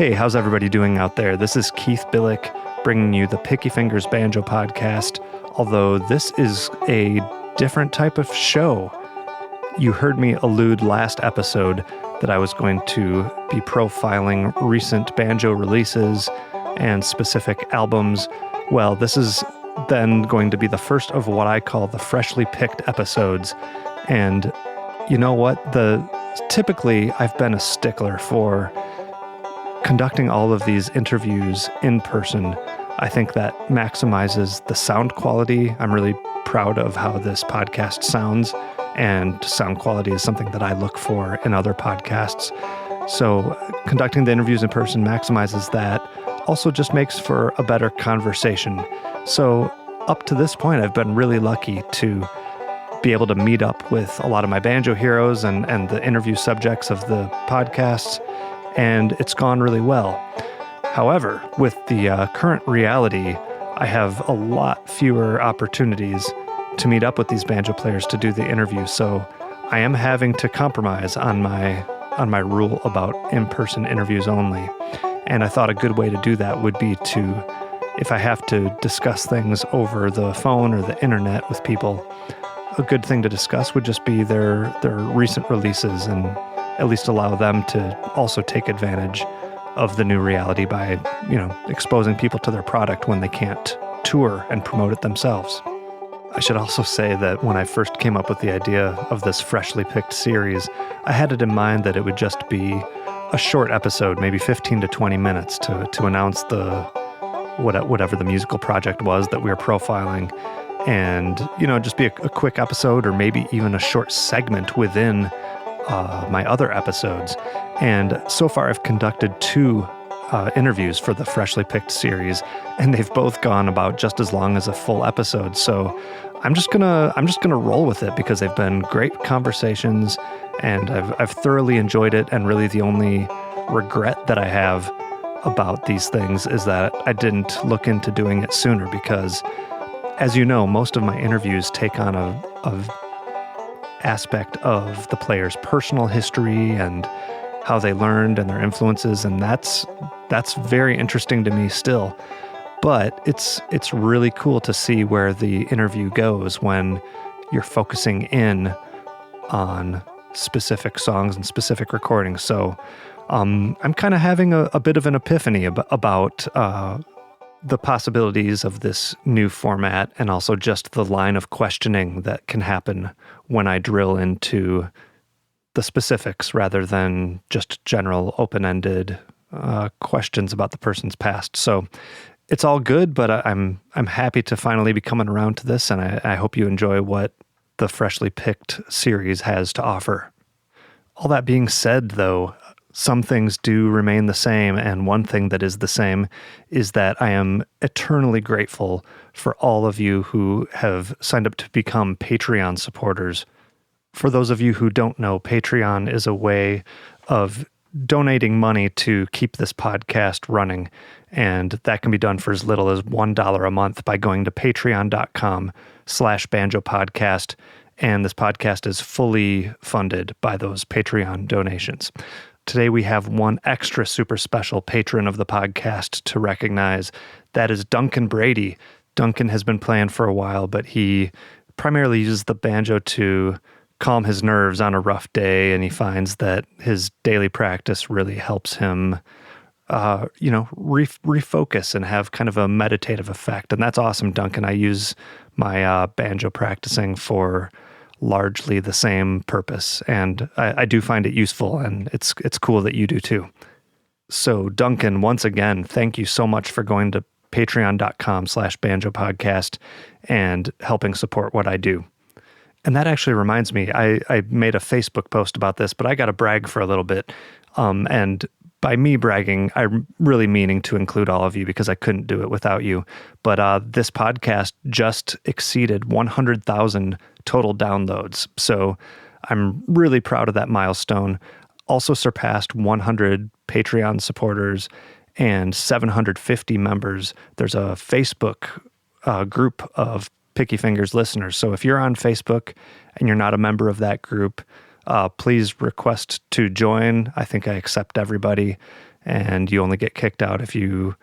Hey, how's everybody doing out there? This is Keith Billick bringing you the Picky Fingers Banjo Podcast, although this is a different type of show. You heard me allude last episode that I was going to be profiling recent banjo releases and specific albums. Well, this is then going to be the first of what I call the freshly picked episodes. And you know what? Typically, I've been a stickler for conducting all of these interviews in person. I think that maximizes the sound quality. I'm really proud of how this podcast sounds, and sound quality is something that I look for in other podcasts. So conducting the interviews in person maximizes that. Also just makes for a better conversation. So up to this point, I've been really lucky to be able to meet up with a lot of my banjo heroes and the interview subjects of the podcasts, and it's gone really well. However, with the current reality, I have a lot fewer opportunities to meet up with these banjo players to do the interview, so I am having to compromise on my rule about in-person interviews only. And I thought a good way to do that would be if I have to discuss things over the phone or the internet with people, a good thing to discuss would just be their recent releases, and at least allow them to also take advantage of the new reality by, exposing people to their product when they can't tour and promote it themselves. I should also say that when I first came up with the idea of this freshly picked series, I had it in mind that it would just be a short episode, maybe 15 to 20 minutes to announce whatever the musical project was that we were profiling, and, just be a quick episode or maybe even a short segment within my other episodes. And so far I've conducted 2 interviews for the freshly picked series, and they've both gone about just as long as a full episode. So I'm just gonna roll with it because they've been great conversations, and I've thoroughly enjoyed it. And really the only regret that I have about these things is that I didn't look into doing it sooner, because as you know, most of my interviews take on a aspect of the player's personal history and how they learned and their influences, and that's very interesting to me still. But it's really cool to see where the interview goes when you're focusing in on specific songs and specific recordings. So I'm kind of having a bit of an epiphany about the possibilities of this new format, and also just the line of questioning that can happen when I drill into the specifics rather than just general open-ended questions about the person's past. So it's all good, but I'm happy to finally be coming around to this, and I hope you enjoy what the freshly picked series has to offer. All that being said, though, some things do remain the same, and one thing that is the same is that I am eternally grateful for all of you who have signed up to become Patreon supporters. For those of you who don't know, Patreon is a way of donating money to keep this podcast running, and that can be done for as little as $1 a month by going to patreon.com/banjopodcast, and this podcast is fully funded by those Patreon donations. Today we have one extra super special patron of the podcast to recognize. That is Duncan Brady. Duncan has been playing for a while, but he primarily uses the banjo to calm his nerves on a rough day, and he finds that his daily practice really helps him, refocus and have kind of a meditative effect. And that's awesome, Duncan. I use my banjo practicing for largely the same purpose, and I do find it useful, and it's cool that you do too. So Duncan, once again, thank you so much for going to patreon.com/banjopodcast and helping support what I do. And that actually reminds me, I made a Facebook post about this, but I got to brag for a little bit. And by me bragging, I'm really meaning to include all of you, because I couldn't do it without you. But this podcast just exceeded 100,000 total downloads. So I'm really proud of that milestone. Also surpassed 100 Patreon supporters and 750 members. There's a Facebook group of Picky Fingers listeners. So if you're on Facebook and you're not a member of that group, please request to join. I think I accept everybody. and you only get kicked out if you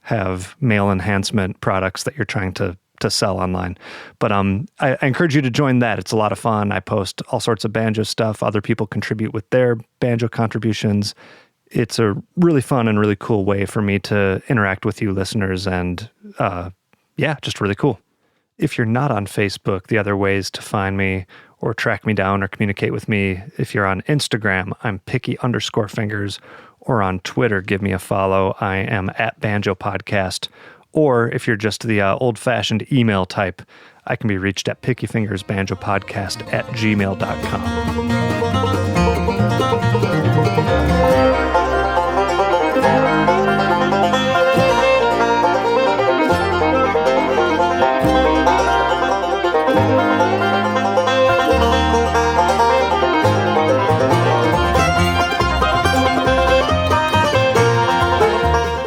have male enhancement products that you're trying to sell online. But I encourage you to join that. It's a lot of fun. I post all sorts of banjo stuff. Other people contribute with their banjo contributions. It's a really fun and really cool way for me to interact with you listeners, and just really cool. If you're not on Facebook, the other ways to find me or track me down or communicate with me, if you're on Instagram, I'm picky_fingers, or on Twitter, give me a follow. I am @banjopodcast. Or if you're just the old-fashioned email type, I can be reached at pickyfingersbanjopodcast@gmail.com.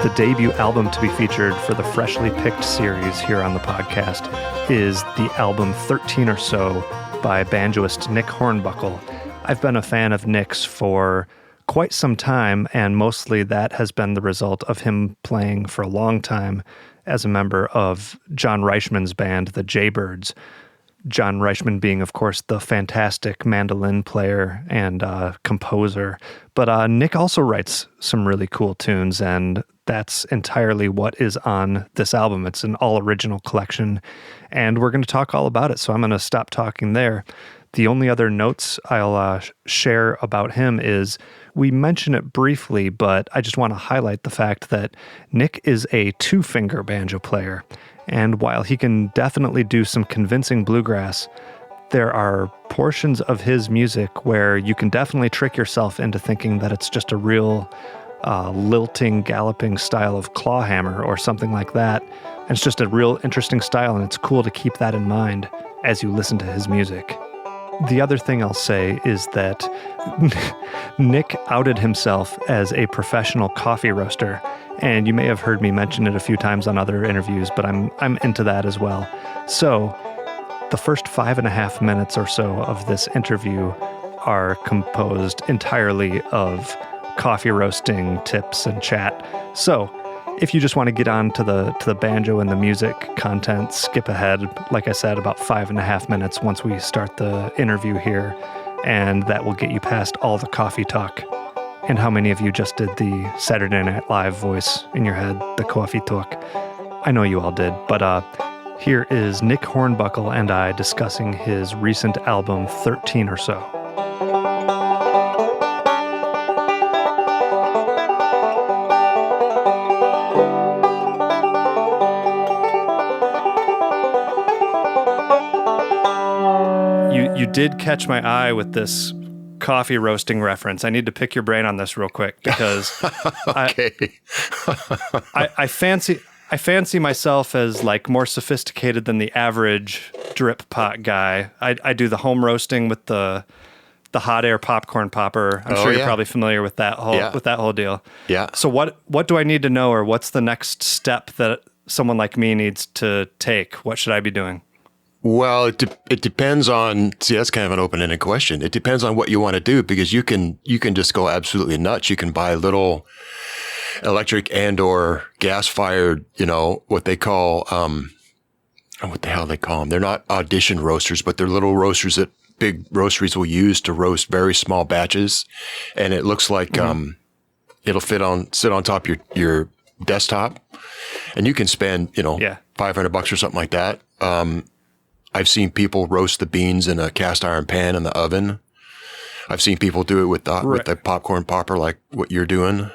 The debut album to be featured for the Freshly Picked series here on the podcast is the album 13 or So by banjoist Nick Hornbuckle. I've been a fan of Nick's for quite some time, and mostly that has been the result of him playing for a long time as a member of John Reischman's band, the Jaybirds. John Reischman being, of course, the fantastic mandolin player and composer. But Nick also writes some really cool tunes, and that's entirely what is on this album. It's an all-original collection, and we're going to talk all about it, so I'm going to stop talking there. The only other notes I'll share about him is we mention it briefly, but I just want to highlight the fact that Nick is a two-finger banjo player. And while he can definitely do some convincing bluegrass, there are portions of his music where you can definitely trick yourself into thinking that it's just a real lilting, galloping style of clawhammer or something like that. And it's just a real interesting style, and it's cool to keep that in mind as you listen to his music. The other thing I'll say is that Nick outed himself as a professional coffee roaster, and you may have heard me mention it a few times on other interviews, but I'm into that as well. So the first 5.5 minutes or so of this interview are composed entirely of coffee roasting tips and chat. So if you just want to get on to the banjo and the music content, skip ahead, like I said, about 5.5 minutes once we start the interview here, and that will get you past all the coffee talk. And how many of you just did the Saturday Night Live voice in your head, the coffee talk? I know you all did, but here is Nick Hornbuckle and I discussing his recent album, 13 or So. You did catch my eye with this coffee roasting reference. I need to pick your brain on this real quick because okay. I fancy myself as like more sophisticated than the average drip pot guy. I do the home roasting with the hot air popcorn popper. I'm sure you're probably familiar with that whole deal. Yeah. So what do I need to know, or what's the next step that someone like me needs to take? What should I be doing? Well, it depends on, see, that's kind of an open-ended question. It depends on what you want to do, because you can just go absolutely nuts. You can buy little electric and or gas-fired, what they call, what the hell they call them? They're not audition roasters, but they're little roasters that big roasteries will use to roast very small batches. And it looks like, it'll sit on top of your desktop, and you can spend, $500 or something like that. I've seen people roast the beans in a cast iron pan in the oven. I've seen people do it with the popcorn popper, like what you're doing.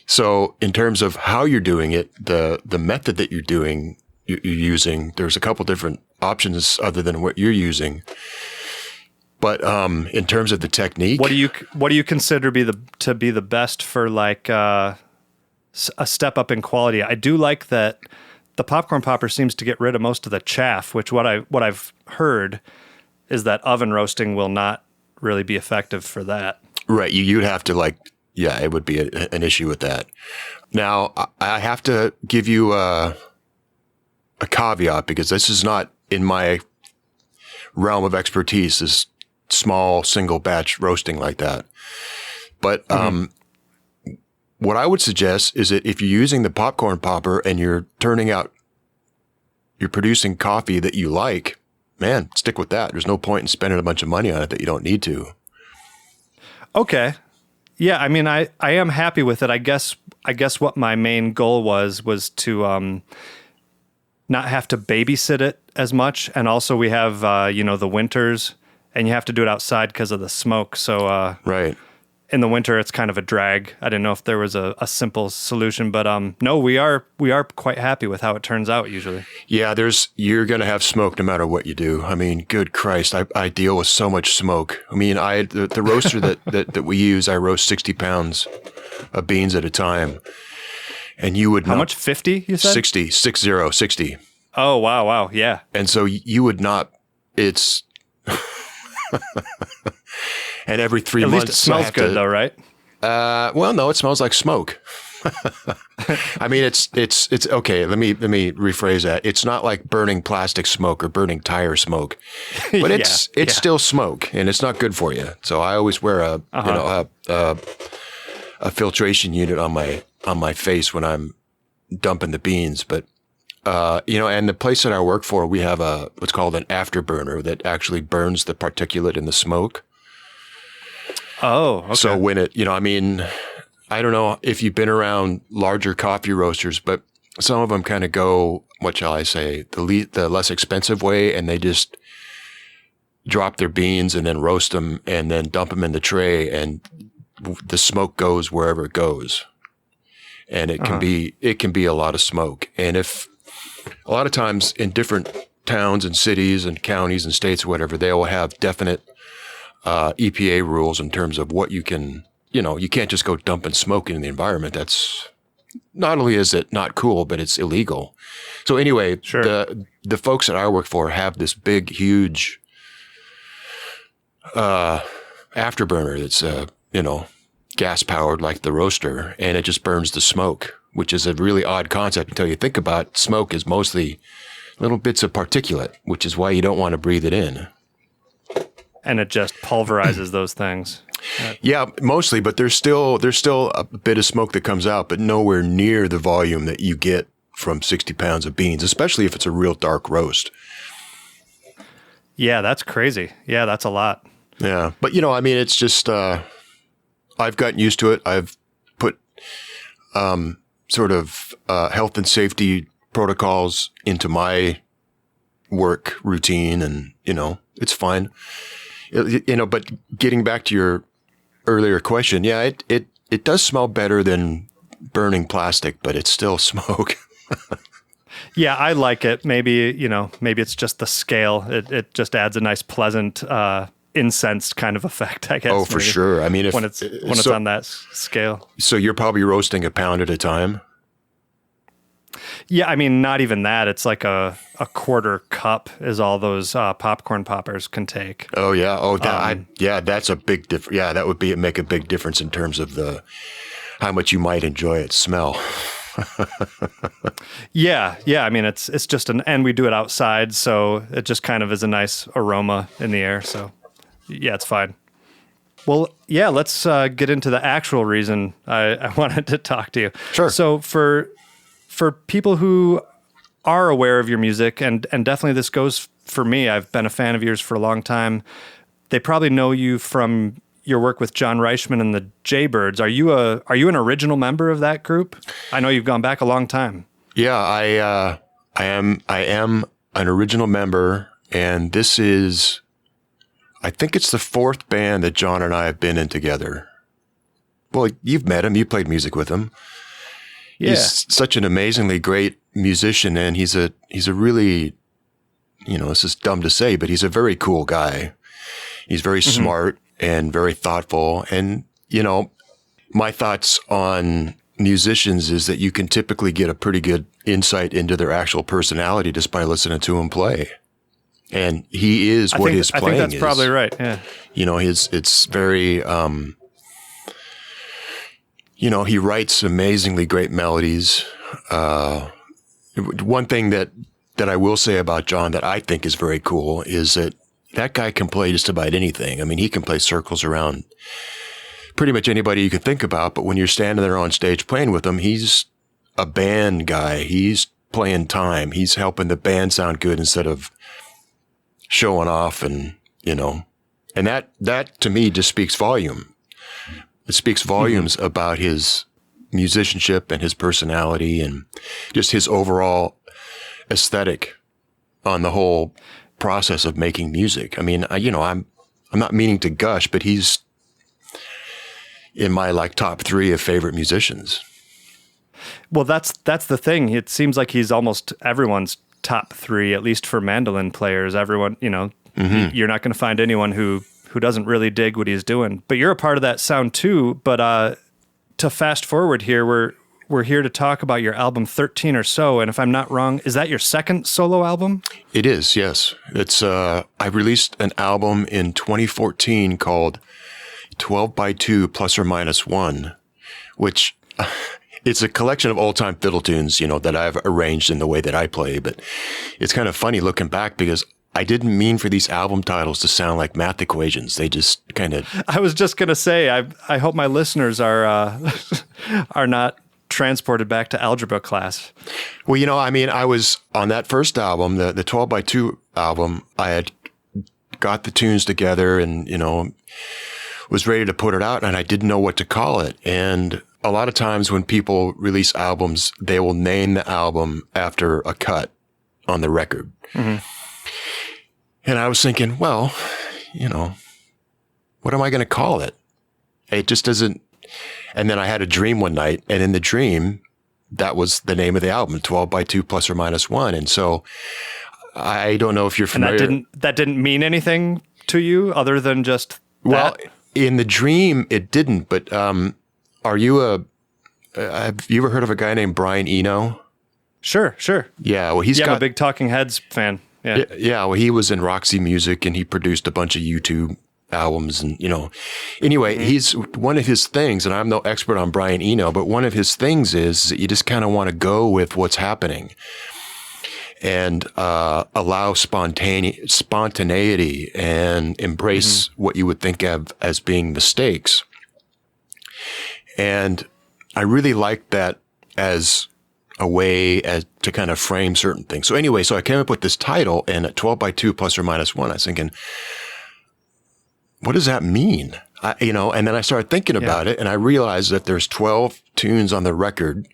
So in terms of how you're doing it, the method that you're using, there's a couple different options other than what you're using. But in terms of the technique, what do you consider to be the best for like a step up in quality? I do like that. The popcorn popper seems to get rid of most of the chaff, which what I've heard is that oven roasting will not really be effective for that. Right. You'd have to it would be an issue with that. Now, I have to give you a caveat, because this is not in my realm of expertise, this small single batch roasting like that. But what I would suggest is that if you're using the popcorn popper and you're producing coffee that you like, man, stick with that. There's no point in spending a bunch of money on it that you don't need to. Okay. Yeah, I mean, I am happy with it. I guess what my main goal was to not have to babysit it as much. And also we have, the winters, and you have to do it outside because of the smoke. So right. In the winter, it's kind of a drag. I didn't know if there was a simple solution, but no, we are quite happy with how it turns out usually. Yeah, you're going to have smoke no matter what you do. I mean, good Christ, I deal with so much smoke. I mean, the roaster that we use, I roast 60 pounds of beans at a time, and you would How much? 50? You said 60. Oh wow, yeah. And so you would not. It's. And every 3 months, at least it smells good, though, right? Well, no, it smells like smoke. I mean, it's okay. Let me rephrase that. It's not like burning plastic smoke or burning tire smoke, but it's still smoke, and it's not good for you. So I always wear a filtration unit on my face when I'm dumping the beans. But and the place that I work for, we have what's called an afterburner that actually burns the particulate in the smoke. Oh, okay. So when it, I don't know if you've been around larger coffee roasters, but some of them kind of go, what shall I say, the less expensive way, and they just drop their beans and then roast them and then dump them in the tray, and the smoke goes wherever it goes. And it can be a lot of smoke. And if a lot of times in different towns and cities and counties and states or whatever, they will have definite EPA rules in terms of what you can, you can't just go dumping smoke into the environment. That's not only is it not cool, but it's illegal. So anyway, sure. the folks that I work for have this big, huge afterburner that's gas powered like the roaster, and it just burns the smoke, which is a really odd concept until you think about it. Smoke is mostly little bits of particulate, which is why you don't want to breathe it in. And it just pulverizes those things. Yeah, mostly, but there's still a bit of smoke that comes out, but nowhere near the volume that you get from 60 pounds of beans, especially if it's a real dark roast. Yeah, that's crazy. Yeah, that's a lot. Yeah, but it's just I've gotten used to it. I've put sort of health and safety protocols into my work routine, and it's fine. But getting back to your earlier question, yeah, it does smell better than burning plastic, but it's still smoke. Yeah, I like it. Maybe it's just the scale. It just adds a nice, pleasant, incensed kind of effect, I guess. Oh, for sure. I mean, when it's on that scale. So you're probably roasting a pound at a time. Yeah, I mean, not even that. It's like a quarter cup is all those popcorn poppers can take. Oh yeah. Oh, that's a big difference. Yeah, that would make a big difference in terms of how much you might enjoy its smell. Yeah. I mean, it's just and we do it outside, so it just kind of is a nice aroma in the air. So yeah, it's fine. Well, yeah, let's get into the actual reason I wanted to talk to you. Sure. So for people who are aware of your music, and definitely this goes for me, I've been a fan of yours for a long time. They probably know you from your work with John Reischman and the Jaybirds. Are you an original member of that group? I know you've gone back a long time. Yeah, I am an original member, and this is, I think it's the fourth band that John and I have been in together. Well, you've met him. You played music with him. Yeah. He's such an amazingly great musician, and he's a really, this is dumb to say, but he's a very cool guy. He's very smart and very thoughtful. And, my thoughts on musicians is that you can typically get a pretty good insight into their actual personality just by listening to him play. And he is what his playing is. I think that's probably right. Yeah. It's very, he writes amazingly great melodies. One thing that I will say about John that I think is very cool is that guy can play just about anything. I mean, he can play circles around pretty much anybody you could think about. But when you're standing there on stage playing with him, he's a band guy. He's playing time. He's helping the band sound good instead of showing off. And, and that to me just speaks volume. It speaks volumes about his musicianship and his personality and just his overall aesthetic on the whole process of making music. I mean, I'm not meaning to gush, but he's in my top 3 of favorite musicians. Well, that's the thing. It seems like he's almost everyone's top 3, at least for mandolin players. Everyone, you're not going to find anyone who doesn't really dig what he's doing. But you're a part of that sound too. But to fast forward here, we're here to talk about your album 13 or So. And if I'm not wrong, is that your second solo album? It is, yes. It's I released an album in 2014 called 12x2 plus or minus 1, which it's a collection of old-time fiddle tunes, that I've arranged in the way that I play. But it's kind of funny looking back because I didn't mean for these album titles to sound like math equations. They just kind of... I was just going to say, I hope my listeners are are not transported back to algebra class. Well, I was on that first album, the 12x2 album, I had got the tunes together and, was ready to put it out, and I didn't know what to call it. And a lot of times when people release albums, they will name the album after a cut on the record. Mm-hmm. And I was thinking, well, what am I going to call it? It just doesn't. And then I had a dream one night, and in the dream, that was the name of the album, 12x2 plus or minus 1. And so I don't know if you're familiar. And that didn't mean anything to you other than just that? Well, in the dream, it didn't. But have you ever heard of a guy named Brian Eno? Sure. Yeah, well, I'm a big Talking Heads fan. Yeah. Well, he was in Roxy Music and he produced a bunch of YouTube albums and, anyway, he's one of his things, and I'm no expert on Brian Eno, but one of his things is that you just kind of want to go with what's happening and, allow spontaneity and embrace what you would think of as being mistakes. And I really like that as a way to kind of frame certain things. So anyway, I came up with this title, and at 12x2 plus or minus 1, I was thinking, what does that mean? And then I started thinking about it, and I realized that there's 12 tunes on the record.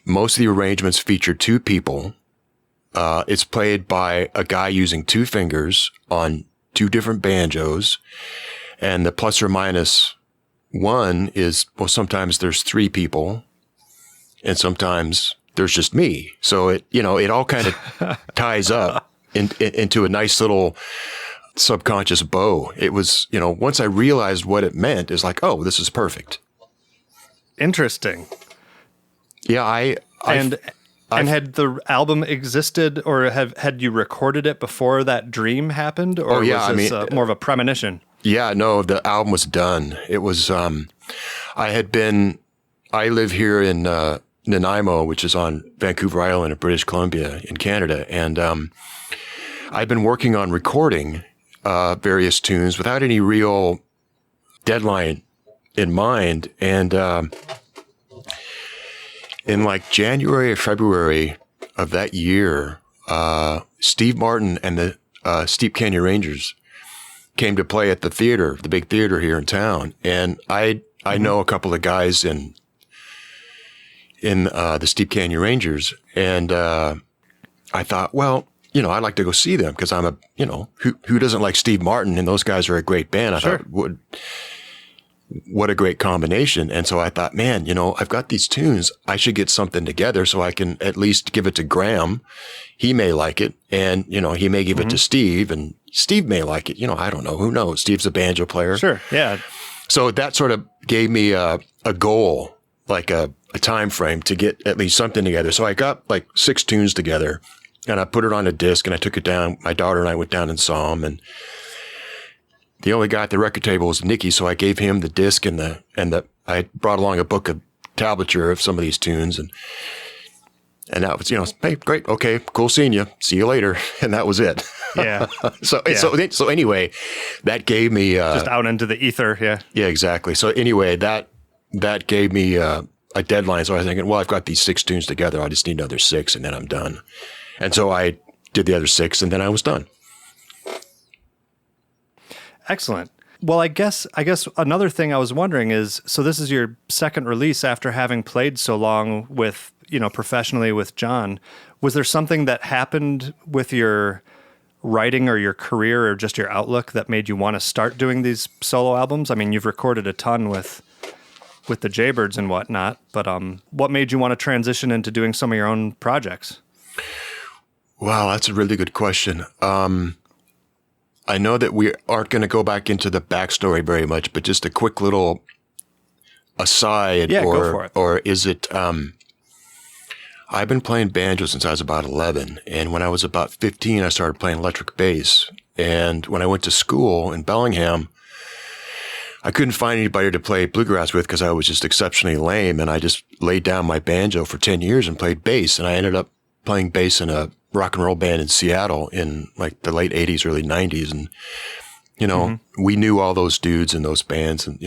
Most of the arrangements feature 2 people. It's played by a guy using 2 fingers on 2 different banjos, and the plus or minus 1 is, well, sometimes there's 3 people. And sometimes there's just me. So it all kind of ties up into a nice little subconscious bow. It was, once I realized what it meant, it's like, oh, this is perfect. Interesting. Yeah, And had the album existed, or had you recorded it before that dream happened, or was this more of a premonition? Yeah, no, the album was done. It was. I live here in Nanaimo, which is on Vancouver Island in British Columbia in Canada. And I've been working on recording various tunes without any real deadline in mind. And in January or February of that year, Steve Martin and the Steep Canyon Rangers came to play at the theater, the big theater here in town. And I know a couple of guys in the Steep Canyon Rangers. And I thought, well, I'd like to go see them because I'm who doesn't like Steve Martin? And those guys are a great band. I thought, what a great combination. And so I thought, man, I've got these tunes. I should get something together so I can at least give it to Graham. He may like it. And, he may give it to Steve, and Steve may like it. I don't know. Who knows? Steve's a banjo player. Sure. Yeah. So that sort of gave me a goal, like a time frame to get at least something together. So I got 6 tunes together, and I put it on a disc, and I took it down. My daughter and I went down and saw them, and the only guy at the record table was Nicky, so I gave him the disc and I brought along a book of tablature of some of these tunes, and that was, hey, great, okay, cool seeing you, see you later, and that was it. Yeah. So anyway, that gave me just out into the ether. Yeah. Yeah, exactly. So anyway, that gave me a deadline. So I was thinking, well, I've got these 6 tunes together. I just need another 6 and then I'm done. And so I did the other 6 and then I was done. Excellent. Well, I guess another thing I was wondering is, so this is your second release after having played so long with, professionally with John. Was there something that happened with your writing or your career or just your outlook that made you want to start doing these solo albums? I mean, you've recorded a ton with the Jaybirds and whatnot, but what made you want to transition into doing some of your own projects? Wow, that's a really good question. I know that we aren't going to go back into the backstory very much, but just a quick little aside, go for it. Or is it, I've been playing banjo since I was about 11. And when I was about 15, I started playing electric bass. And when I went to school in Bellingham, I couldn't find anybody to play bluegrass with because I was just exceptionally lame. And I just laid down my banjo for 10 years and played bass. And I ended up playing bass in a rock and roll band in Seattle in like the late 80s, early 90s. And, we knew all those dudes in those bands and,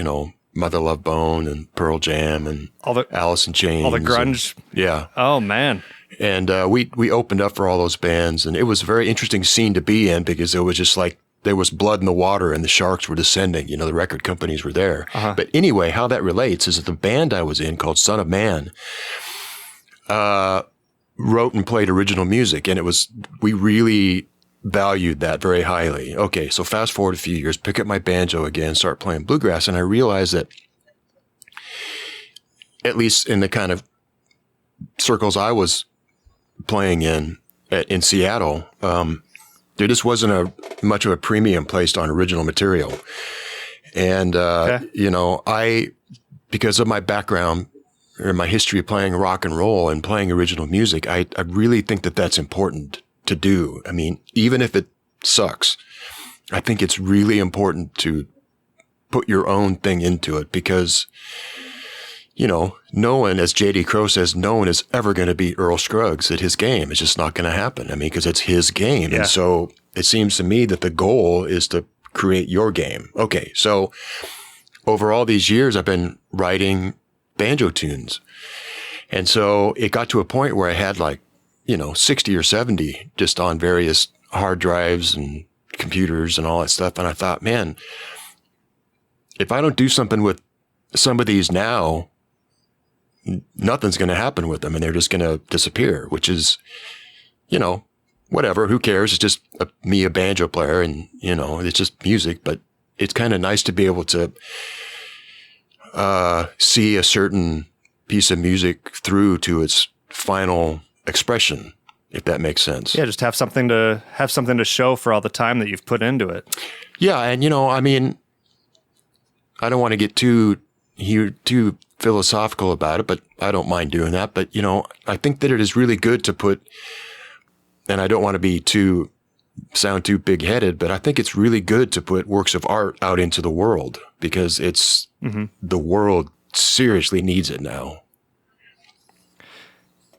Mother Love Bone and Pearl Jam and Alice in Chains. All the grunge. Yeah. Oh, man. And we opened up for all those bands. And it was a very interesting scene to be in because it was just like there was blood in the water and the sharks were descending. The record companies were there. Uh-huh. But anyway, how that relates is that the band I was in called Son of Man wrote and played original music, and we really valued that very highly. Okay, so fast forward a few years, pick up my banjo again, start playing bluegrass, and I realized that, at least in the kind of circles I was playing in Seattle, there just wasn't much of a premium placed on original material. And, because of my background, or my history of playing rock and roll and playing original music, I really think that that's important to do. I mean, even if it sucks, I think it's really important to put your own thing into it because, no one, as J.D. Crowe says, no one is ever going to beat Earl Scruggs at his game. It's just not going to happen. I mean, because it's his game. Yeah. And so it seems to me that the goal is to create your game. Okay, so over all these years, I've been writing banjo tunes. And so it got to a point where I had 60 or 70 just on various hard drives and computers and all that stuff. And I thought, man, if I don't do something with some of these now, nothing's going to happen with them and they're just going to disappear, which is, whatever, who cares? It's just me, a banjo player, and, it's just music, but it's kind of nice to be able to see a certain piece of music through to its final expression, if that makes sense. Yeah, just have something to show for all the time that you've put into it. Yeah, and I mean, I don't want to get too philosophical about it, but I don't mind doing that. But I think that it is really good to put, and I don't want to sound too big-headed, but I think it's really good to put works of art out into the world because it's the world seriously needs it now.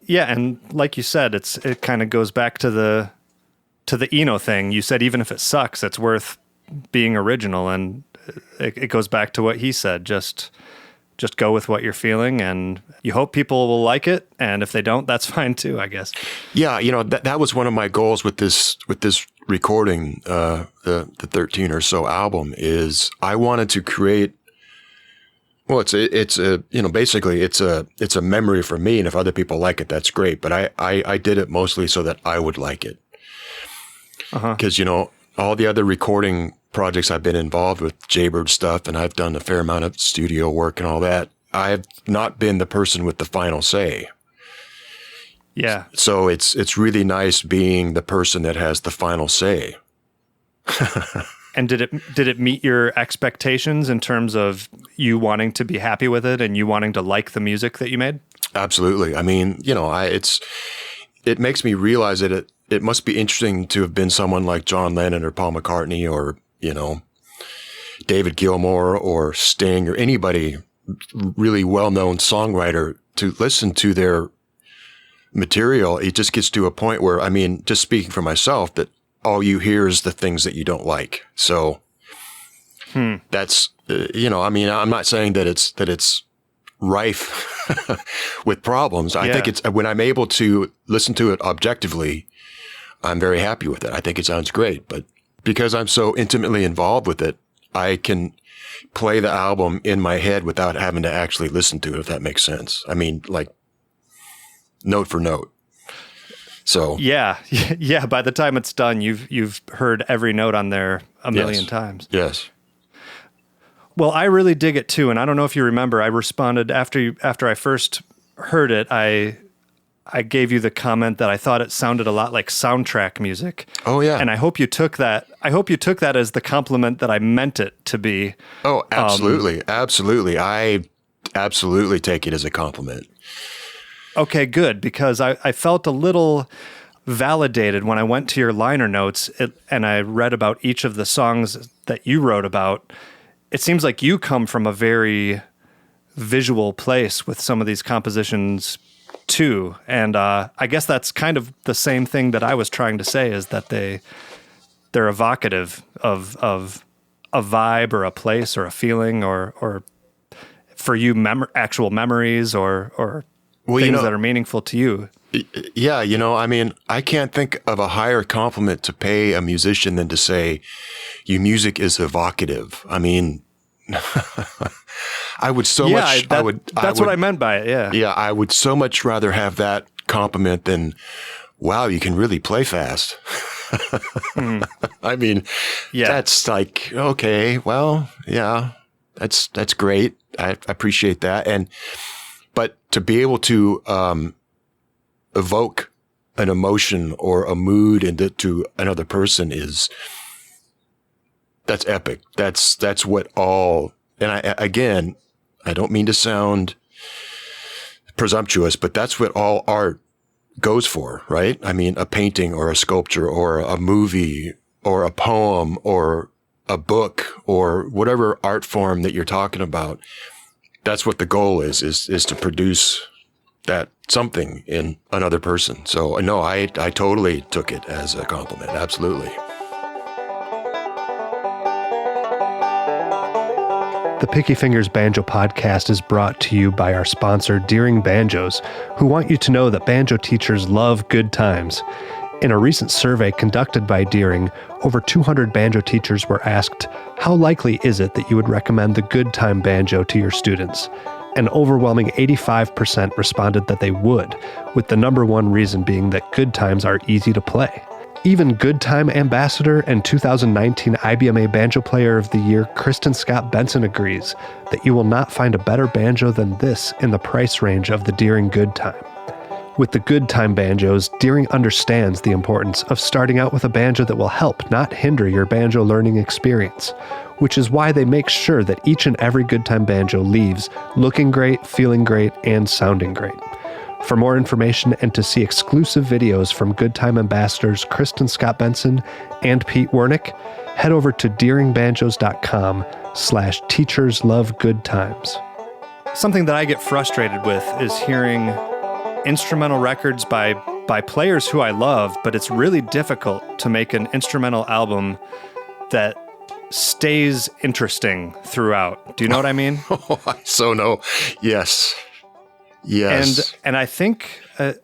Yeah, and like you said, it kind of goes back to the Eno thing. You said even if it sucks, it's worth being original, and it goes back to what he said. Just go with what you're feeling, and you hope people will like it. And if they don't, that's fine too, I guess. Yeah, that was one of my goals with this recording, the 13 or so album, is I wanted to create. Well, it's basically it's a memory for me, and if other people like it, that's great. But I did it mostly so that I would like it, because all the other recording projects I've been involved with, Jaybird stuff, and I've done a fair amount of studio work and all that. I've not been the person with the final say. Yeah. So it's really nice being the person that has the final say. And did it meet your expectations in terms of you wanting to be happy with it and you wanting to like the music that you made? Absolutely. I mean, it makes me realize that it must be interesting to have been someone like John Lennon or Paul McCartney or, David Gilmour or Sting or anybody really well-known songwriter to listen to their material. It just gets to a point where, I mean, just speaking for myself, that all you hear is the things that you don't like. So that's, I mean, I'm not saying that it's rife with problems. I think it's when I'm able to listen to it objectively, I'm very happy with it. I think it sounds great, but because I'm so intimately involved with it, I can play the album in my head without having to actually listen to it, if that makes sense. I mean, like note for note. So yeah. By the time it's done, you've heard every note on there a million times. Yes. Well, I really dig it too, and I don't know if you remember. I responded after I first heard it. I gave you the comment that I thought it sounded a lot like soundtrack music. Oh yeah. And I hope you took that. I hope you took that as the compliment that I meant it to be. Oh, absolutely, absolutely. I absolutely take it as a compliment. Okay, good, because I felt a little validated when I went to your liner notes and I read about each of the songs that you wrote about. It seems like you come from a very visual place with some of these compositions too. And I guess that's kind of the same thing that I was trying to say, is that they're evocative of a vibe or a place or a feeling or for you actual memories or things that are meaningful to you. Yeah, I mean, I can't think of a higher compliment to pay a musician than to say, your music is evocative. I mean, I would so much. That's what I meant by it. Yeah. Yeah. I would so much rather have that compliment than, wow, you can really play fast. I mean, that's like, okay, well, yeah, that's great. I appreciate that. But to be able to, evoke an emotion or a mood into another person that's epic. That's what all, and I don't mean to sound presumptuous, but that's what all art goes for, right? I mean, a painting or a sculpture or a movie or a poem or a book or whatever art form that you're talking about. That's what the goal is to produce that something in another person. So no, I totally took it as a compliment. Absolutely. The Picky Fingers Banjo Podcast is brought to you by our sponsor, Deering Banjos, who want you to know that banjo teachers love good times. In a recent survey conducted by Deering, over 200 banjo teachers were asked, how likely is it that you would recommend the good time banjo to your students? An overwhelming 85% responded that they would, with the number one reason being that good times are easy to play. Even Good Time Ambassador and 2019 IBMA Banjo Player of the Year Kristen Scott Benson agrees that you will not find a better banjo than this in the price range of the Deering Good Time. With the Good Time banjos, Deering understands the importance of starting out with a banjo that will help, not hinder, your banjo learning experience, which is why they make sure that each and every Good Time banjo leaves looking great, feeling great, and sounding great. For more information and to see exclusive videos from Good Time ambassadors Kristen Scott Benson and Pete Wernick, head over to deeringbanjos.com/teacherslovegoodtimes. Something that I get frustrated with is hearing instrumental records by players who I love, but it's really difficult to make an instrumental album that stays interesting throughout. Do you know what I mean? Oh, I so know. Yes. And I think, I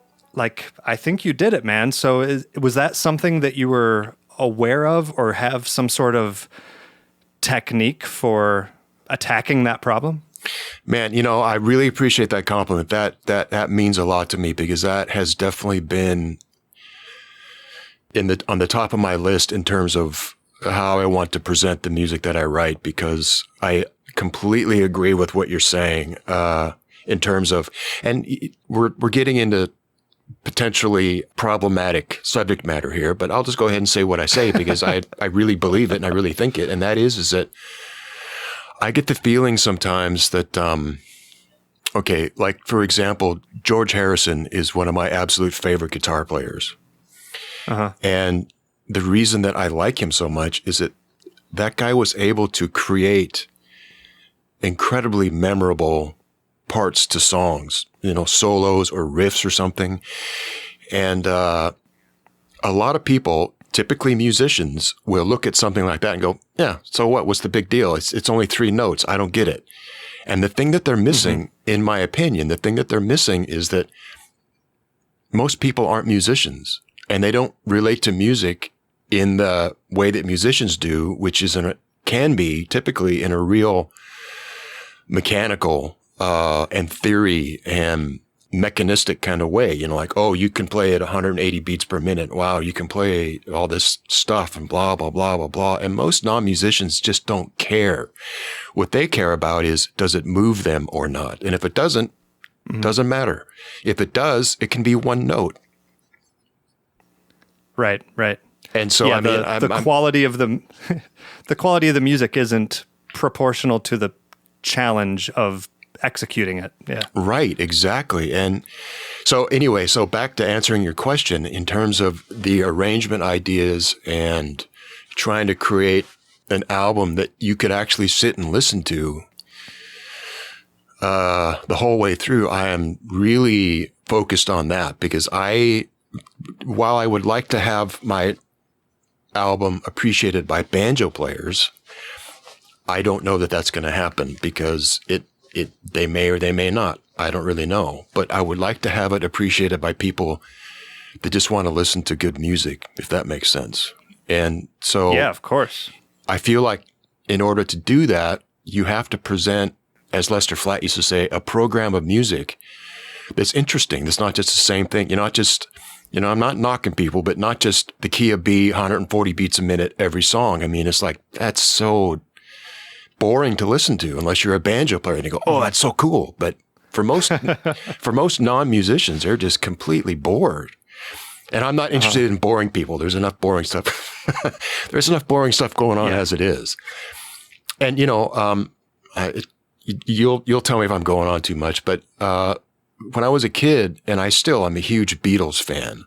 think you did it, man. So was that something that you were aware of or have some sort of technique for attacking that problem? Man, I really appreciate that compliment. That means a lot to me, because that has definitely been on the top of my list in terms of how I want to present the music that I write, because I completely agree with what you're saying, in terms of, and we're getting into potentially problematic subject matter here, but I'll just go ahead and say what I say, because I really believe it and I really think it. And that is that I get the feeling sometimes that, like, for example, George Harrison is one of my absolute favorite guitar players. Uh-huh. And the reason that I like him so much is that guy was able to create incredibly memorable parts to songs, solos or riffs or something. And a lot of people typically musicians will look at something like that and go, yeah, so what? What's the big deal? It's only 3 notes. I don't get it. And the thing that they're missing, in my opinion, the thing that they're missing is that most people aren't musicians, and they don't relate to music in the way that musicians do, which is can be typically in a real mechanical and theory and mechanistic kind of way. You know, like, oh, you can play at 180 beats per minute. Wow, you can play all this stuff and blah, blah, blah, blah, blah. And most non-musicians just don't care. What they care about is, does it move them or not? And if it doesn't, doesn't matter. If it does, it can be 1 note. Right, right. And so, yeah, the quality of the the quality of the music isn't proportional to the challenge of executing it. Yeah. Right, exactly. And so anyway, so back to answering your question in terms of the arrangement ideas and trying to create an album that you could actually sit and listen to the whole way through. I am really focused on that because while I would like to have my album appreciated by banjo players, I don't know that that's going to happen because they may or they may not. I don't really know. But I would like to have it appreciated by people that just want to listen to good music, if that makes sense. And so, yeah, of course. I feel like in order to do that, you have to present, as Lester Flatt used to say, a program of music that's interesting. That's not just the same thing. You're not just, I'm not knocking people, but not just the key of B, 140 beats a minute every song. I mean, it's like, that's so boring to listen to unless you're a banjo player and you go, oh, that's so cool. But for most non-musicians, they're just completely bored. And I'm not interested in boring people. There's enough boring stuff. There's enough boring stuff going on as it is. And, you'll tell me if I'm going on too much, but when I was a kid, and I'm a huge Beatles fan.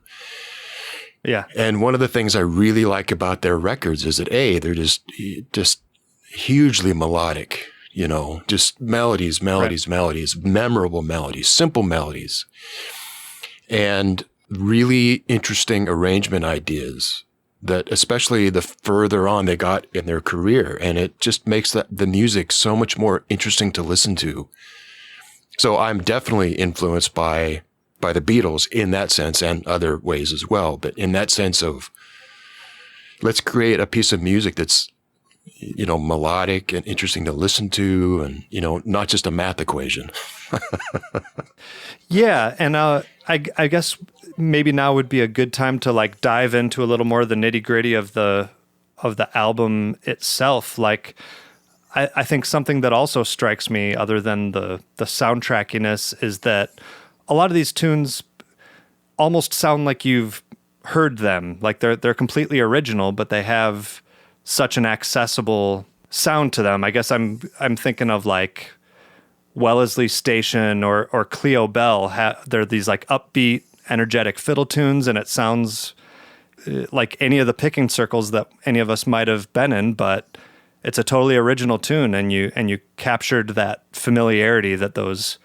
Yeah. And one of the things I really like about their records is that they're just hugely melodic, just melodies, memorable melodies, simple melodies, and really interesting arrangement ideas that especially the further on they got in their career. And it just makes the music so much more interesting to listen to. So I'm definitely influenced by the Beatles in that sense and other ways as well. But in that sense of, let's create a piece of music that's, melodic and interesting to listen to and, not just a math equation. Yeah. And I guess maybe now would be a good time to dive into a little more of the nitty gritty of the album itself. I think something that also strikes me, other than the soundtrackiness, is that a lot of these tunes almost sound like you've heard them. Like they're completely original, but they have such an accessible sound to them. I guess I'm thinking of Wellesley Station or Cleo Bell. They're these upbeat, energetic fiddle tunes, and it sounds like any of the picking circles that any of us might have been in, but it's a totally original tune, and you captured that familiarity that those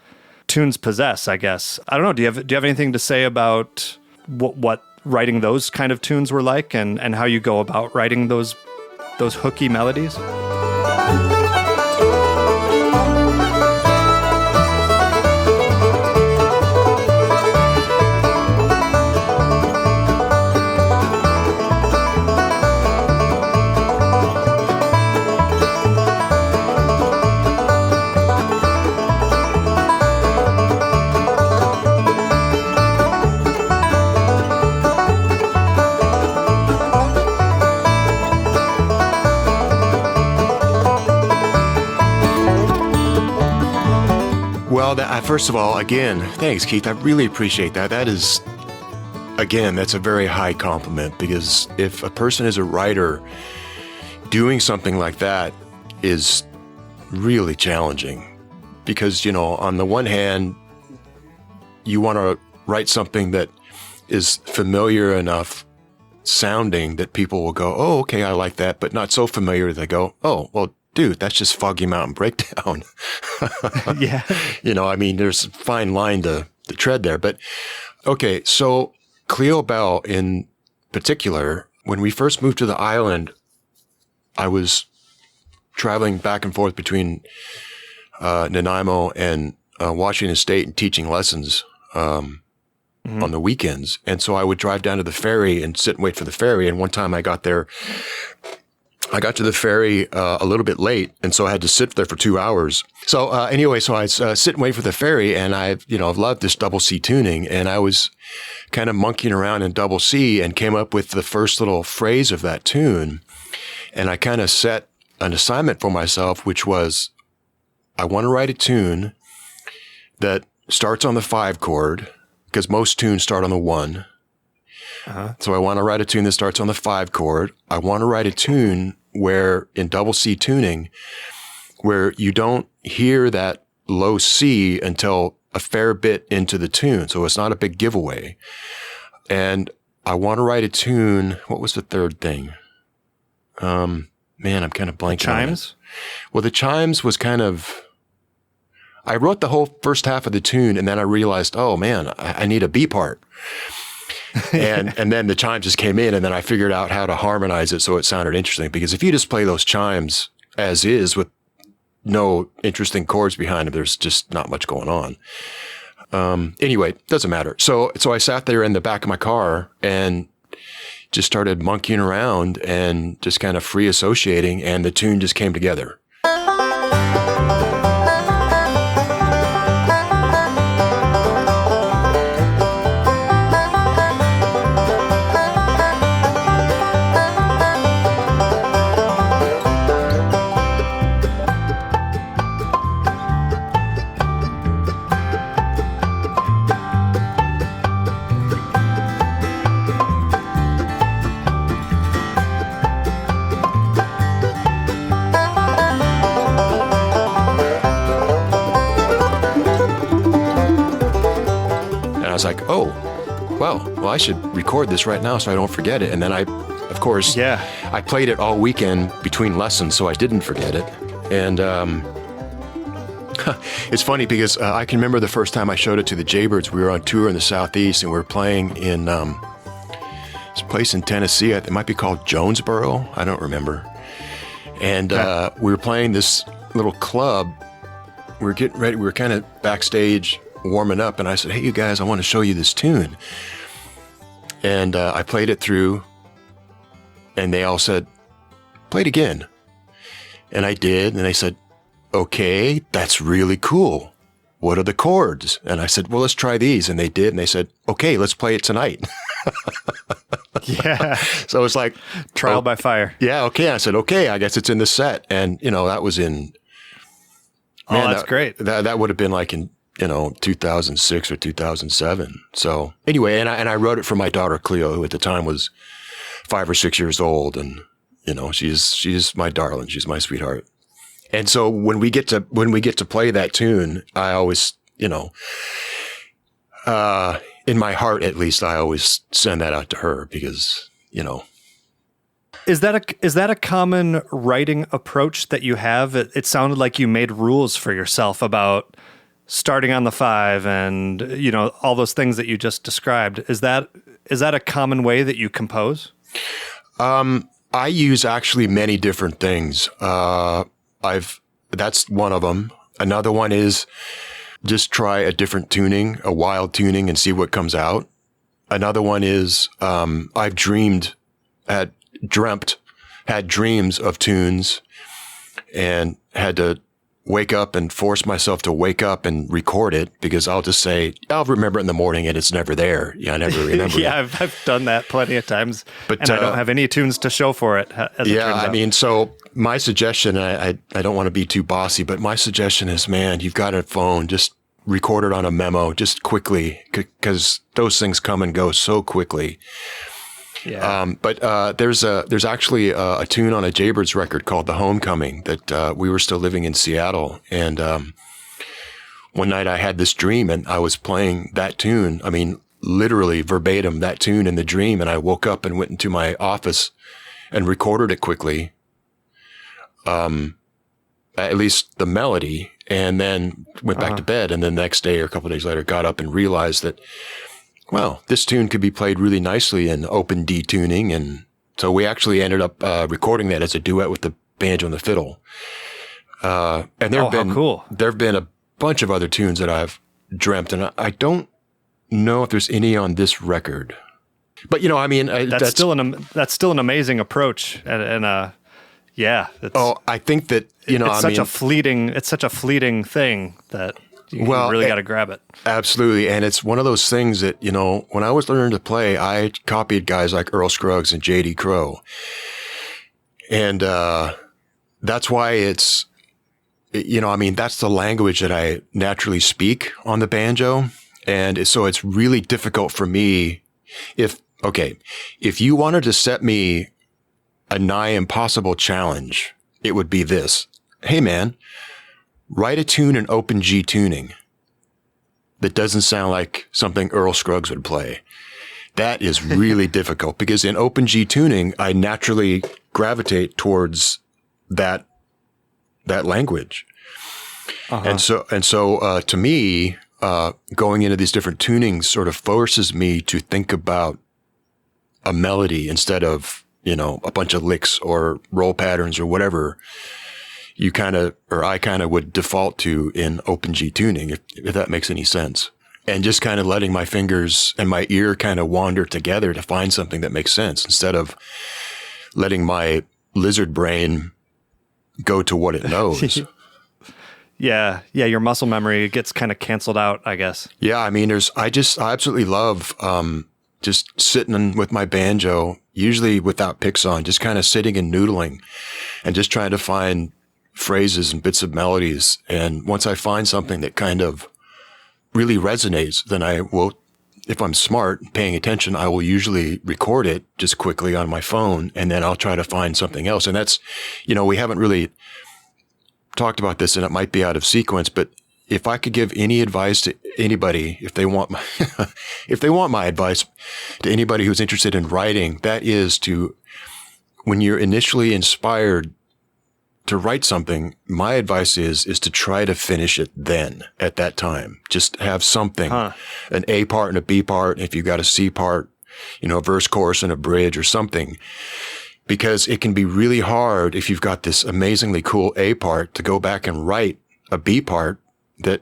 tunes possess, I guess. I don't know. Do you have anything to say about what writing those kind of tunes were like, and how you go about writing those hooky melodies? Well, first of all, again, thanks, Keith. I really appreciate that. That is, again, that's a very high compliment, because if a person is a writer, doing something like that is really challenging. Because, on the one hand, you want to write something that is familiar enough sounding that people will go, oh, okay, I like that, but not so familiar that they go, oh, well, dude, that's just Foggy Mountain Breakdown. Yeah. There's a fine line to tread there. But okay, so Cleo Bell in particular, when we first moved to the island, I was traveling back and forth between Nanaimo and Washington State and teaching lessons on the weekends. And so I would drive down to the ferry and sit and wait for the ferry. And one time I got to the ferry a little bit late, and so I had to sit there for 2 hours. So anyway, so I sit and wait for the ferry, and I've loved this double C tuning, and I was kind of monkeying around in double C and came up with the first little phrase of that tune. And I kind of set an assignment for myself, which was, I want to write a tune that starts on the 5 chord, because most tunes start on the 1. So I want to write a tune that starts on the 5 chord. I want to write a tune where, in double C tuning, where you don't hear that low C until a fair bit into the tune. So it's not a big giveaway. And I want to write a tune. What was the third thing? Man, I'm kind of blanking. Chimes? Well, the chimes was kind of, I wrote the whole first half of the tune, and then I realized, oh man, I need a B part. and then the chimes just came in, and then I figured out how to harmonize it so it sounded interesting. Because if you just play those chimes as is with no interesting chords behind them, there's just not much going on. Anyway, doesn't matter. So I sat there in the back of my car and just started monkeying around and just kind of free associating, and the tune just came together. I was like, oh, well, I should record this right now so I don't forget it. And then I played it all weekend between lessons, so I didn't forget it. And it's funny because I can remember the first time I showed it to the Jaybirds. We were on tour in the Southeast, and we were playing in this place in Tennessee. It might be called Jonesboro. I don't remember. And we were playing this little club. We were getting ready. We were kind of backstage warming up, and I said, hey, you guys, I want to show you this tune. And I played it through, and they all said, play it again. And I did, and they said, okay, that's really cool. What are the chords? And I said, well, let's try these. And they did, and they said, okay, let's play it tonight. Yeah. So it's like trial by fire. Yeah. Okay. I said, okay, I guess it's in the set. And, that was in, man, that's great. That would have been like in, 2006 or 2007. So anyway, and I wrote it for my daughter, Cleo, who at the time was 5 or 6 years old. And, she's my darling. She's my sweetheart. And so when we get to play that tune, I always, in my heart, at least, I always send that out to her because, Is that a common writing approach that you have? It sounded like you made rules for yourself about starting on the 5 and, all those things that you just described. Is that a common way that you compose? I use actually many different things. That's one of them. Another one is just try a different tuning, a wild tuning, and see what comes out. Another one is, I've had dreams of tunes and had to wake up and force myself to wake up and record it because I'll just say, I'll remember it in the morning and it's never there. Yeah, I never remember Yeah, it. I've done that plenty of times, but I don't have any tunes to show for it. As it turns out. So my suggestion, I don't want to be too bossy, but my suggestion is, man, you've got a phone, just record it on a memo, just quickly, because those things come and go so quickly. Yeah. But there's actually a tune on a Jaybirds record called The Homecoming that we were still living in Seattle. And one night I had this dream and I was playing that tune. I mean, literally verbatim that tune in the dream. And I woke up and went into my office and recorded it quickly. At least the melody, and then went back to bed. And then the next day or a couple of days later got up and realized that, well, this tune could be played really nicely in open D tuning and So we actually ended up recording that as a duet with the banjo and the fiddle. And How cool. There have been a bunch of other tunes that I've dreamt, and I don't know if there's any on this record. But I mean, that's still an amazing approach, and yeah. I think that it's such a fleeting thing that you really got to grab it. Absolutely, and it's one of those things that when I was learning to play, I copied guys like Earl Scruggs and J.D. Crowe, and that's why it's. That's the language that I naturally speak on the banjo. And so it's really difficult for me if you wanted to set me a nigh impossible challenge, it would be this. Hey man, write a tune in open G tuning that doesn't sound like something Earl Scruggs would play. That is really difficult because in open G tuning, I naturally gravitate towards that language. Uh-huh. And so to me, going into these different tunings sort of forces me to think about a melody instead of, a bunch of licks or roll patterns or whatever I kind of would default to in open G tuning, if that makes any sense. And just kind of letting my fingers and my ear kind of wander together to find something that makes sense instead of letting my lizard brain go to what it knows. Yeah. Your muscle memory gets kind of canceled out, I guess. Yeah. I mean, I absolutely love, just sitting with my banjo, usually without picks on, just kind of sitting and noodling and just trying to find phrases and bits of melodies. And once I find something that kind of really resonates, then I will, if I'm smart, paying attention, I will usually record it just quickly on my phone. And then I'll try to find something else. And that's, we haven't really talked about this and it might be out of sequence, but if I could give any advice to anybody, if they want my advice to anybody who's interested in writing, that is to, when you're initially inspired to write something, my advice is to try to finish it then at that time. Just have something, an A part and a B part. If you got a C part, a verse, chorus, and a bridge or something. Because it can be really hard if you've got this amazingly cool A part to go back and write a B part that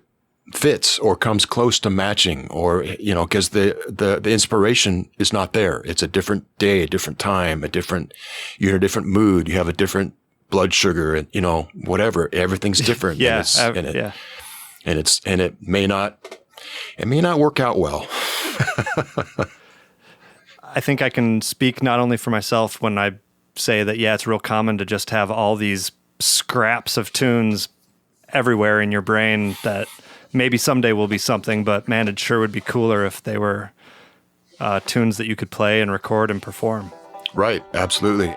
fits or comes close to matching, or, because the inspiration is not there. It's a different day, a different time, you're in a different mood, you have a different blood sugar and, whatever. Everything's different. Yeah. And it may not work out well. I think I can speak not only for myself when I say that, it's real common to just have all these scraps of tunes everywhere in your brain that maybe someday will be something, but man, it sure would be cooler if they were tunes that you could play and record and perform. Right. Absolutely.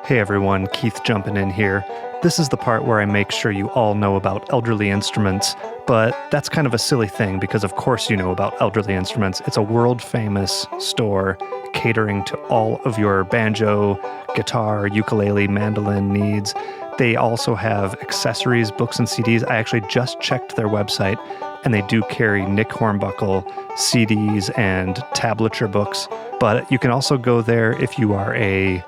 Hey everyone, Keith jumping in here. This is the part where I make sure you all know about elderly instruments, but that's kind of a silly thing because of course you know about elderly instruments. It's a world-famous store catering to all of your banjo, guitar, ukulele, mandolin needs. They also have accessories, books, and CDs. I actually just checked their website, and they do carry Nick Hornbuckle CDs and tablature books. But you can also go there if you are a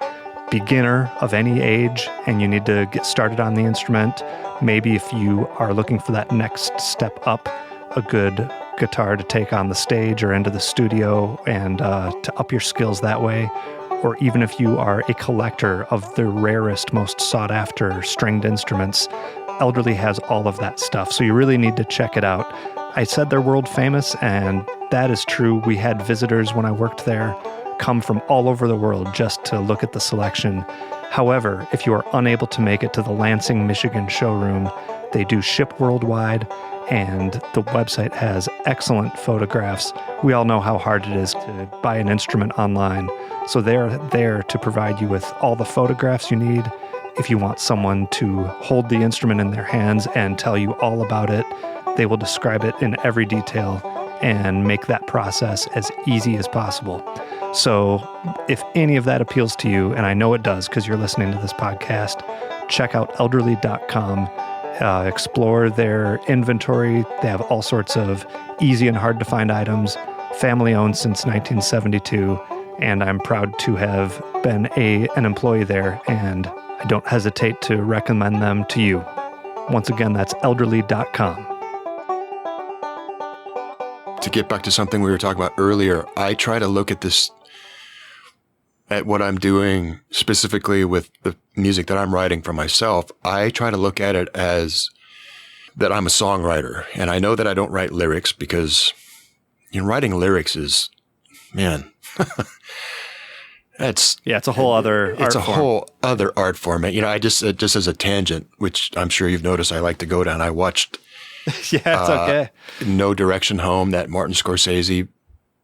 beginner of any age and you need to get started on the instrument. Maybe if you are looking for that next step up, a good guitar to take on the stage or into the studio and to up your skills that way. Or even if you are a collector of the rarest, most sought-after stringed instruments, Elderly has all of that stuff. So you really need to check it out. I said they're world famous, and that is true. We had visitors when I worked there come from all over the world just to look at the selection. However, if you are unable to make it to the Lansing, Michigan showroom, they do ship worldwide, and the website has excellent photographs. We all know how hard it is to buy an instrument online, so they're there to provide you with all the photographs you need. If you want someone to hold the instrument in their hands and tell you all about it, they will describe it in every detail and make that process as easy as possible. So if any of that appeals to you, and I know it does because you're listening to this podcast, check out elderly.com. Explore their inventory. They have all sorts of easy and hard to find items, family owned since 1972, and I'm proud to have been an employee there, and I don't hesitate to recommend them to you. Once again, that's elderly.com. To get back to something we were talking about earlier, I try to look at what I'm doing specifically with the music that I'm writing for myself. I try to look at it as that I'm a songwriter. And I know that I don't write lyrics because writing lyrics is, man, it's a whole other art form. I just as a tangent, which I'm sure you've noticed I like to go down. I watched it's okay. No Direction Home, that Martin Scorsese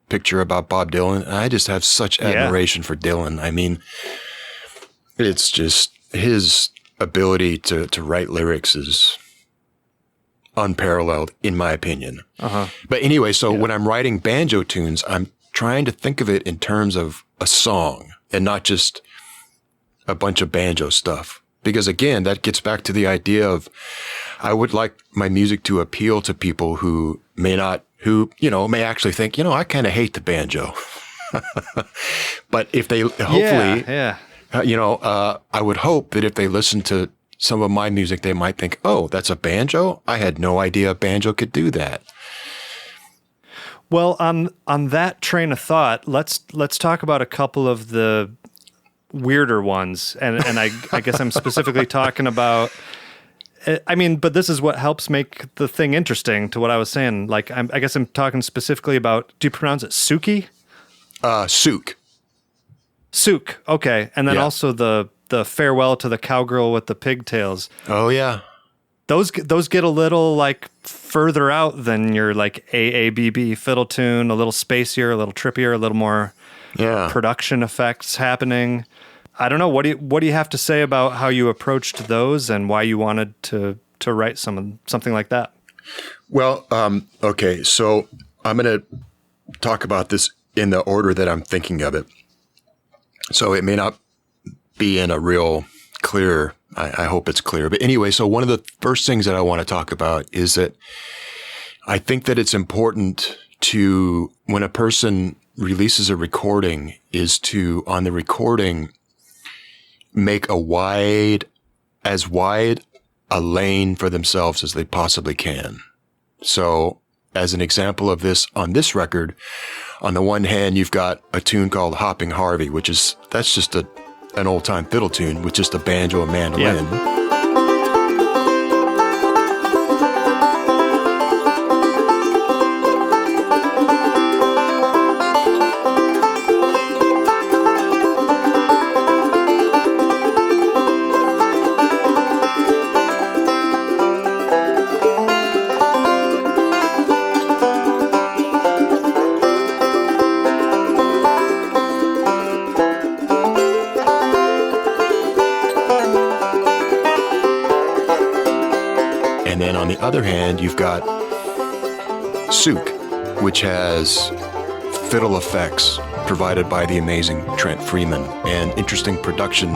picture about Bob Dylan. I just have such admiration for Dylan. I mean, it's just his ability to write lyrics is unparalleled, in my opinion. But anyway, so when I'm writing banjo tunes, I'm trying to think of it in terms of a song and not just a bunch of banjo stuff. Because again, that gets back to the idea of I would like my music to appeal to people who may actually think, I kind of hate the banjo. But if they hopefully, I would hope that if they listen to some of my music, they might think, oh, that's a banjo? I had no idea a banjo could do that. Well, on that train of thought, let's talk about a couple of the weirder ones. And I guess I'm specifically talking about, but this is what helps make the thing interesting to what I was saying. Like, I guess I'm talking specifically about, do you pronounce it Suki? Souk. Souk, okay. And then also the Farewell to the Cowgirl with the Pigtails. Oh, yeah. Those get a little like further out than your like AABB fiddle tune, a little spacier, a little trippier, a little more production effects happening. I don't know. What do you have to say about how you approached those and why you wanted to write something like that? Well, okay. So I'm going to talk about this in the order that I'm thinking of it. So it may not be in a real clear, I hope it's clear. But anyway, so one of the first things that I want to talk about is that I think that it's important to, when a person releases a recording, is to, on the recording, make as wide a lane for themselves as they possibly can. So as an example of this, on this record, on the one hand, you've got a tune called Hopping Harvey, that's just an old time fiddle tune with just a banjo and mandolin. Yeah. Other hand, you've got Souk, which has fiddle effects provided by the amazing Trent Freeman and interesting production.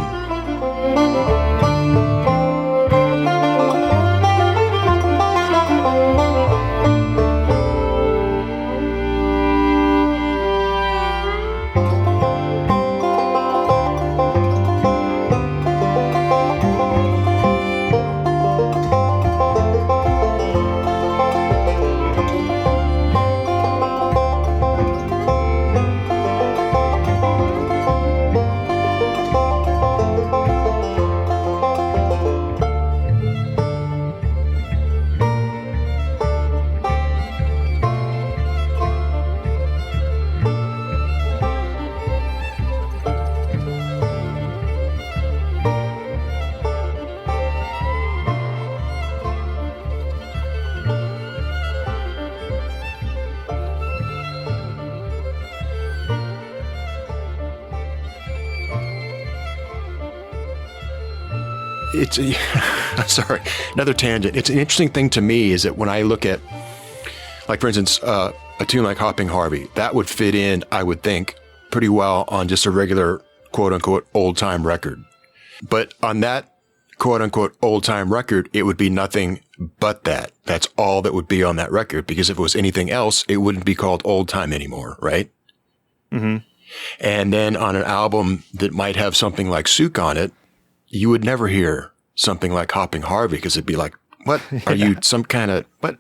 Sorry, another tangent. It's an interesting thing to me is that when I look at, like, for instance, a tune like Hopping Harvey, that would fit in, I would think, pretty well on just a regular quote unquote old time record. But on that quote unquote old time record, it would be nothing but that. That's all that would be on that record, because if it was anything else, it wouldn't be called old time anymore, right? Mm-hmm. And then on an album that might have something like Souk on it, you would never hear something like Hopping Harvey, because it'd be like, what? Are you some kind of, what?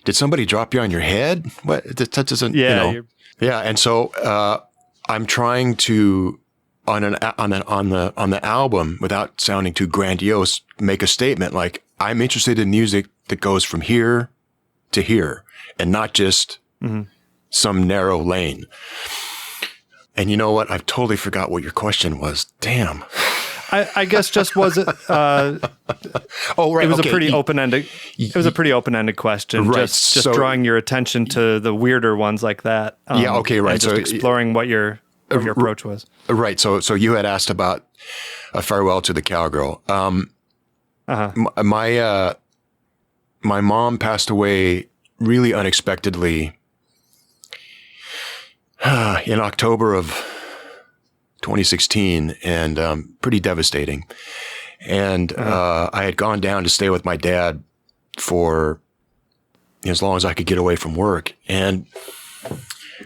Did somebody drop you on your head? What? That doesn't, Yeah. And so, I'm trying to, on the album, without sounding too grandiose, make a statement like, I'm interested in music that goes from here to here and not just some narrow lane. And you know what? I've totally forgot what your question was. Damn. I guess just was it? Oh, right. It was a pretty open-ended. It was a pretty open-ended question. Right. Just drawing your attention to the weirder ones like that. Yeah. Okay. Right. And just exploring what your approach was. Right. So you had asked about A Farewell to the Cowgirl. My mom passed away really unexpectedly in October of 2016, and pretty devastating. And I had gone down to stay with my dad for as long as I could get away from work. And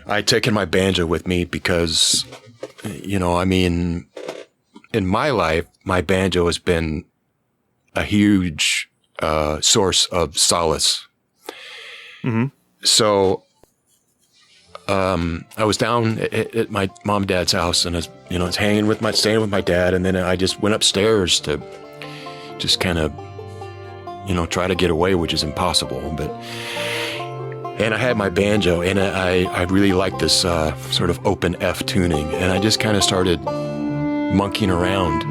I'd taken my banjo with me because, in my life, my banjo has been a huge source of solace. Mm-hmm. So I was down at my mom and dad's house, and I was, staying with my dad, and then I just went upstairs to just kind of, try to get away, which is impossible. And I had my banjo, and I really liked this sort of open F tuning, and I just kind of started monkeying around.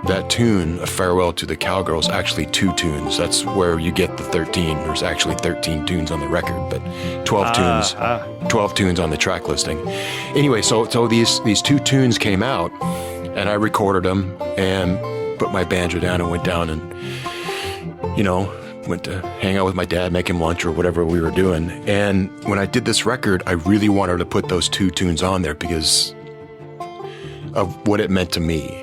That tune, A Farewell to the Cowgirl, is actually 2 tunes. That's where you get the 13. There's actually 13 tunes on the record, but 12 tunes on the track listing. Anyway, so these 2 tunes came out, and I recorded them and put my banjo down and went down and, went to hang out with my dad, make him lunch or whatever we were doing. And when I did this record, I really wanted to put those 2 tunes on there because of what it meant to me.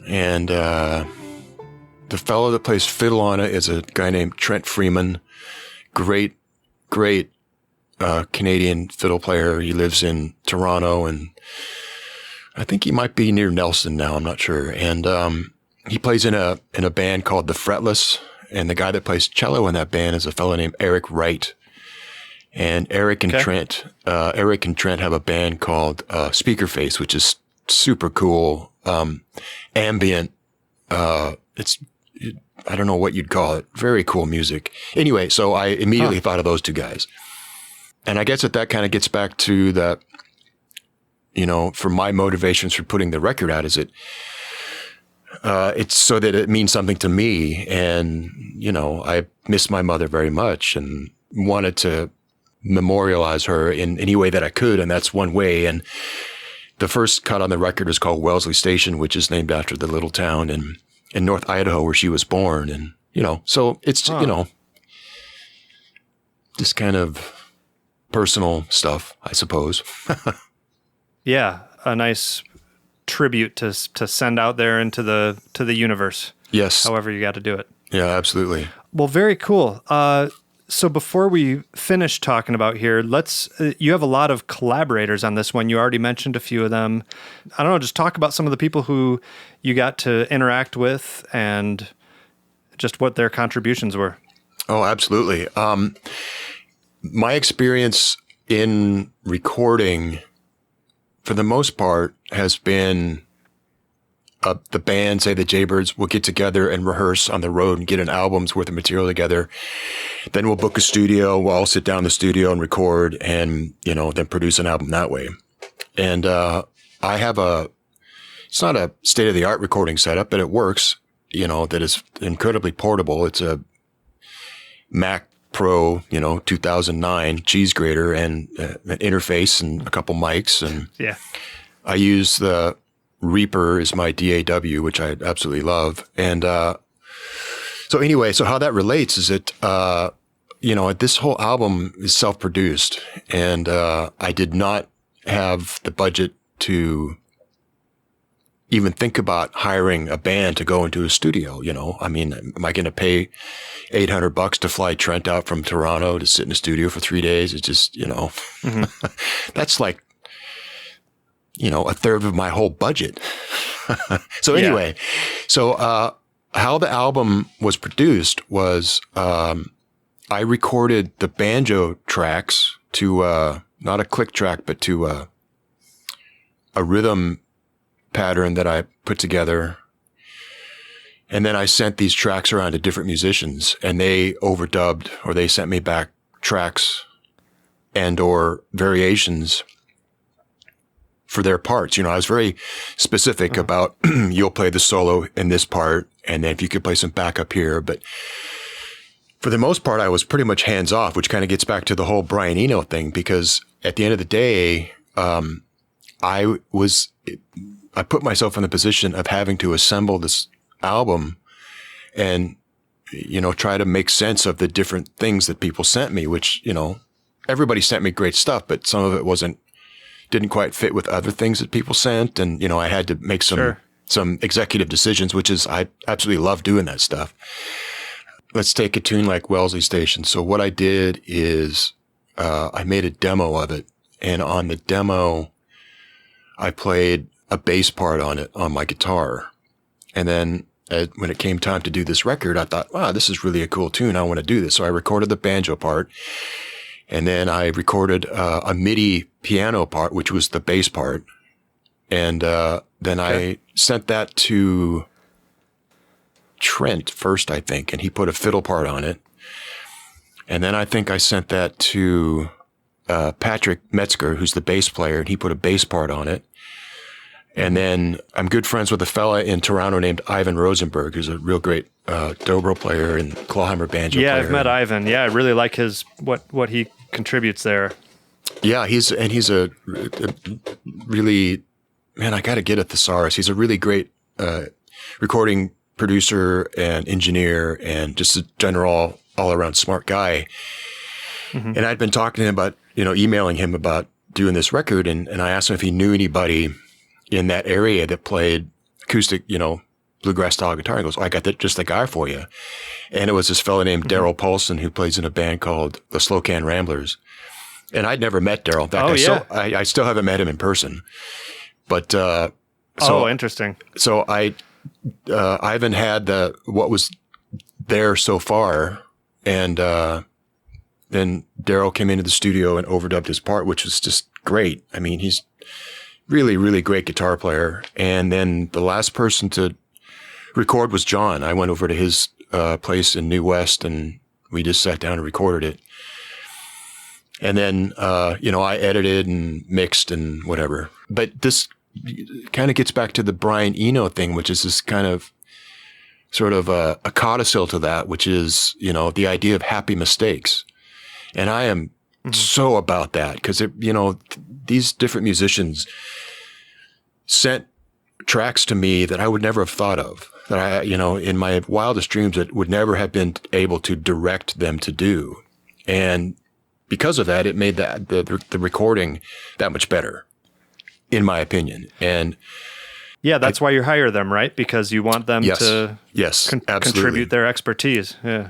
And the fellow that plays fiddle on it is a guy named Trent Freeman. Great Canadian fiddle player. He lives in Toronto, and I think he might be near Nelson now. I'm not sure. And he plays in a band called The Fretless, and the guy that plays cello in that band is a fellow named Eric Wright. And Eric and Trent have a band called Speakerface, which is super cool. Ambient, it's, I don't know what you'd call it. Very cool music. Anyway, so I immediately thought of those 2 guys. And I guess that kind of gets back to that, for my motivations for putting the record out, is it's so that it means something to me. And, I miss my mother very much and wanted to memorialize her in any way that I could. And that's one way. And the first cut on the record is called Wellesley Station, which is named after the little town in North Idaho where she was born. And, so it's, just kind of personal stuff, I suppose. Yeah. A nice tribute to send out there into the universe. Yes. However you got to do it. Yeah, absolutely. Well, very cool. So before we finish talking about here, you have a lot of collaborators on this one. You already mentioned a few of them. I don't know, just talk about some of the people who you got to interact with and just what their contributions were. Oh, absolutely. My experience in recording, for the most part, has been the band, say the Jaybirds, will get together and rehearse on the road and get an album's worth of material together. Then we'll book a studio. We'll all sit down in the studio and record and, then produce an album that way. And I have it's not a state-of-the-art recording setup, but it works, that is incredibly portable. It's a Mac Pro, 2009 cheese grater and an interface and a couple mics. And yeah, I use the Reaper as my DAW, which I absolutely love. And so anyway, so how that relates is that, this whole album is self-produced, and I did not have the budget to even think about hiring a band to go into a studio. I mean, am I going to pay $800 to fly Trent out from Toronto to sit in a studio for 3 days? It's just, that's like, a third of my whole budget. So anyway, how the album was produced was, I recorded the banjo tracks to, not a click track, but to, a rhythm pattern that I put together. And then I sent these tracks around to different musicians, and they overdubbed, or they sent me back tracks and or variations for their parts. I was very specific about you'll play the solo in this part, and then if you could play some backup here. But for the most part, I was pretty much hands off, which kind of gets back to the whole Brian Eno thing, because at the end of the day, I put myself in the position of having to assemble this album and, try to make sense of the different things that people sent me, which, everybody sent me great stuff, but some of it didn't quite fit with other things that people sent. And, I had to make some executive decisions, which is, I absolutely love doing that stuff. Let's take a tune like Wellesley Station. So what I did is, I made a demo of it, and on the demo, I played a bass part on it on my guitar. And then when it came time to do this record, I thought, wow, this is really a cool tune. I want to do this. So I recorded the banjo part, and then I recorded a MIDI piano part, which was the bass part. And then I sent that to Trent first, I think, and he put a fiddle part on it. And then I think I sent that to Patrick Metzger, who's the bass player, and he put a bass part on it. And then I'm good friends with a fella in Toronto named Ivan Rosenberg, who's a real great dobro player and clawhammer banjo player. Yeah, I've met Ivan. Yeah, I really like his what he contributes there. Yeah, he's a really, man, I got to get a thesaurus. He's a really great recording producer and engineer, and just a general all around smart guy. Mm-hmm. And I'd been talking to him about, emailing him about doing this record, and I asked him if he knew anybody in that area that played acoustic, bluegrass style guitar. He goes, I got just the guy for you. And it was this fellow named Daryl Paulson, who plays in a band called the Slow Can Ramblers. And I'd never met Daryl. In fact, I still haven't met him in person. But interesting. So Ivan had what was there so far, and then Daryl came into the studio and overdubbed his part, which was just great. I mean, he's really, really great guitar player. And then the last person to record was John. I went over to his place in New West, and we just sat down and recorded it. And then, I edited and mixed and whatever. But this kind of gets back to the Brian Eno thing, which is this kind of sort of a codicil to that, which is, the idea of happy mistakes. And I am so about that, because, these different musicians sent tracks to me that I would never have thought of, that I, in my wildest dreams, that would never have been able to direct them to do. And because of that, it made the recording that much better, in my opinion. And yeah, that's why you hire them, right? Because you want them to contribute their expertise. Yeah.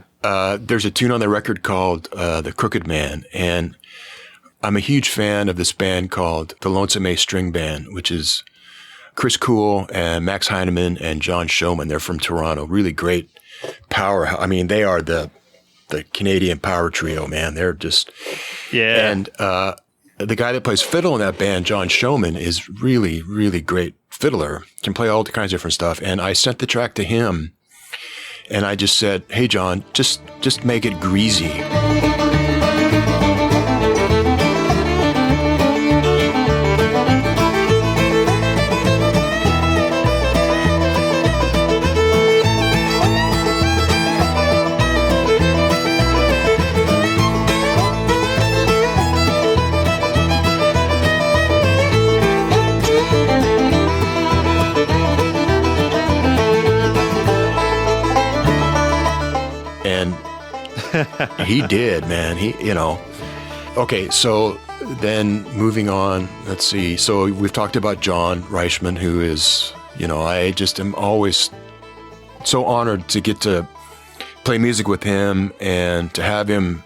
There's a tune on the record called The Crooked Man, and I'm a huge fan of this band called the Lonesome Ace String Band, which is Chris Kuhl and Max Heineman and John Showman. They're from Toronto. Really great power. I mean, they are the Canadian power trio, man. They're just... Yeah. And the guy that plays fiddle in that band, John Showman, is really, really great fiddler. Can play all kinds of different stuff. And I sent the track to him, and I just said, hey, John, just make it greasy. He did, man. Okay, so then moving on, let's see. So we've talked about John Reischman, who is, I just am always so honored to get to play music with him and to have him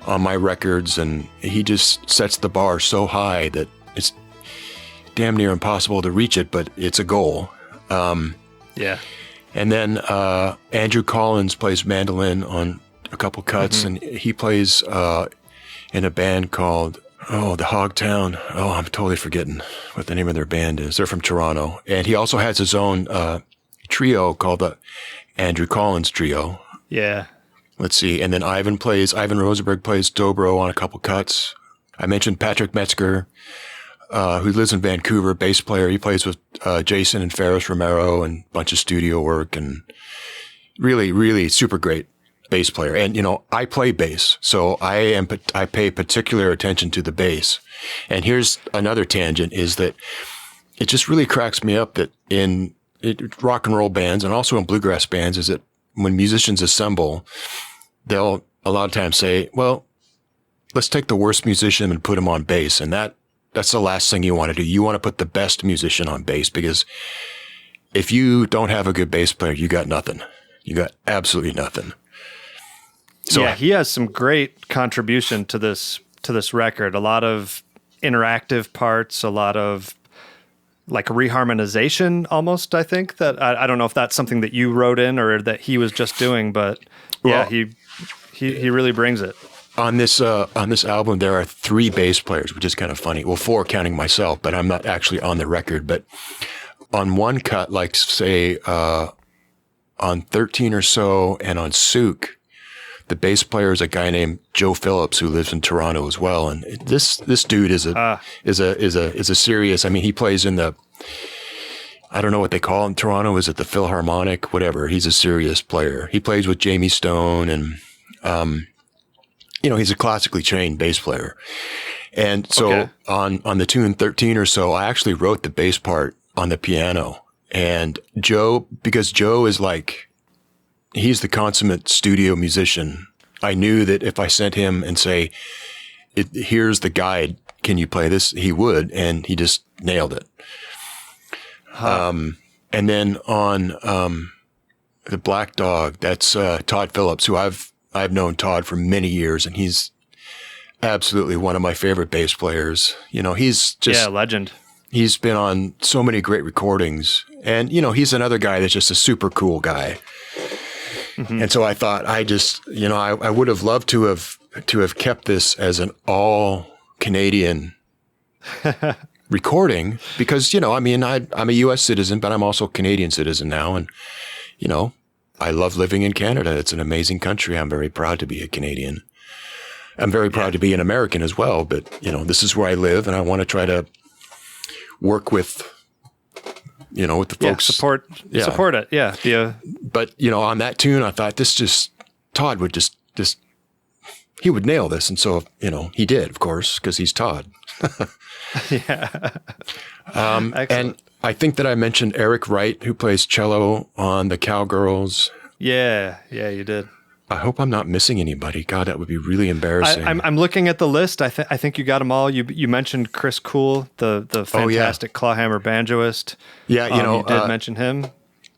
on my records. And he just sets the bar so high that it's damn near impossible to reach it, but it's a goal. Yeah. And then Andrew Collins plays mandolin on a couple cuts, and he plays in a band called the Hogtown. Oh, I'm totally forgetting what the name of their band is. They're from Toronto, and he also has his own trio called the Andrew Collins Trio. Yeah. Let's see, and then Ivan Rosenberg plays dobro on a couple cuts. I mentioned Patrick Metzger, who lives in Vancouver, bass player. He plays with Jason and Ferris Romero and a bunch of studio work, and really, really super great bass player. And, I play bass, so I pay particular attention to the bass. And here's another tangent, is that it just really cracks me up that in rock and roll bands and also in bluegrass bands, is that when musicians assemble, they'll a lot of times say, well, let's take the worst musician and put him on bass. And that's the last thing you want to do. You want to put the best musician on bass, because if you don't have a good bass player, you got nothing. You got absolutely nothing. So yeah, he has some great contribution to this record. A lot of interactive parts, a lot of like reharmonization almost, I think. That I don't know if that's something that you wrote in or that he was just doing, but yeah, he really brings it. On this album, there are 3 bass players, which is kind of funny. Well, 4 counting myself, but I'm not actually on the record. But on one cut, like say on 13 or so, and on Souk, the bass player is a guy named Joe Phillips, who lives in Toronto as well. And this dude is a serious. I mean, he plays in the, I don't know what they call in Toronto. Is it the Philharmonic? Whatever. He's a serious player. He plays with Jamie Stone, and he's a classically trained bass player. And so on the tune 13 or so, I actually wrote the bass part on the piano. And because Joe is he's the consummate studio musician. I knew that if I sent him and say, here's the guide, can you play this? He would, and he just nailed it. And then on the Black Dog, that's Todd Phillips, who I've known Todd for many years, and he's absolutely one of my favorite bass players. He's just a legend. He's been on so many great recordings, and he's another guy that's just a super cool guy. Mm-hmm. And so I thought, I would have loved to have kept this as an all Canadian recording, because I'm a U.S. citizen, but I'm also a Canadian citizen now, and I love living in Canada. It's an amazing country. I'm very proud to be a Canadian. I'm very proud to be an American as well, but this is where I live, and I want to try to work with with the folks. Support it. Yeah. But, on that tune, I thought Todd would just, he would nail this. And so, he did, of course, because he's Todd. Yeah. And I think that I mentioned Eric Wright, who plays cello on the Cowgirls. Yeah, you did. I hope I'm not missing anybody. God, that would be really embarrassing. I'm looking at the list. I think you got them all. You mentioned Chris Kuhl, the fantastic clawhammer banjoist. Yeah, you did mention him.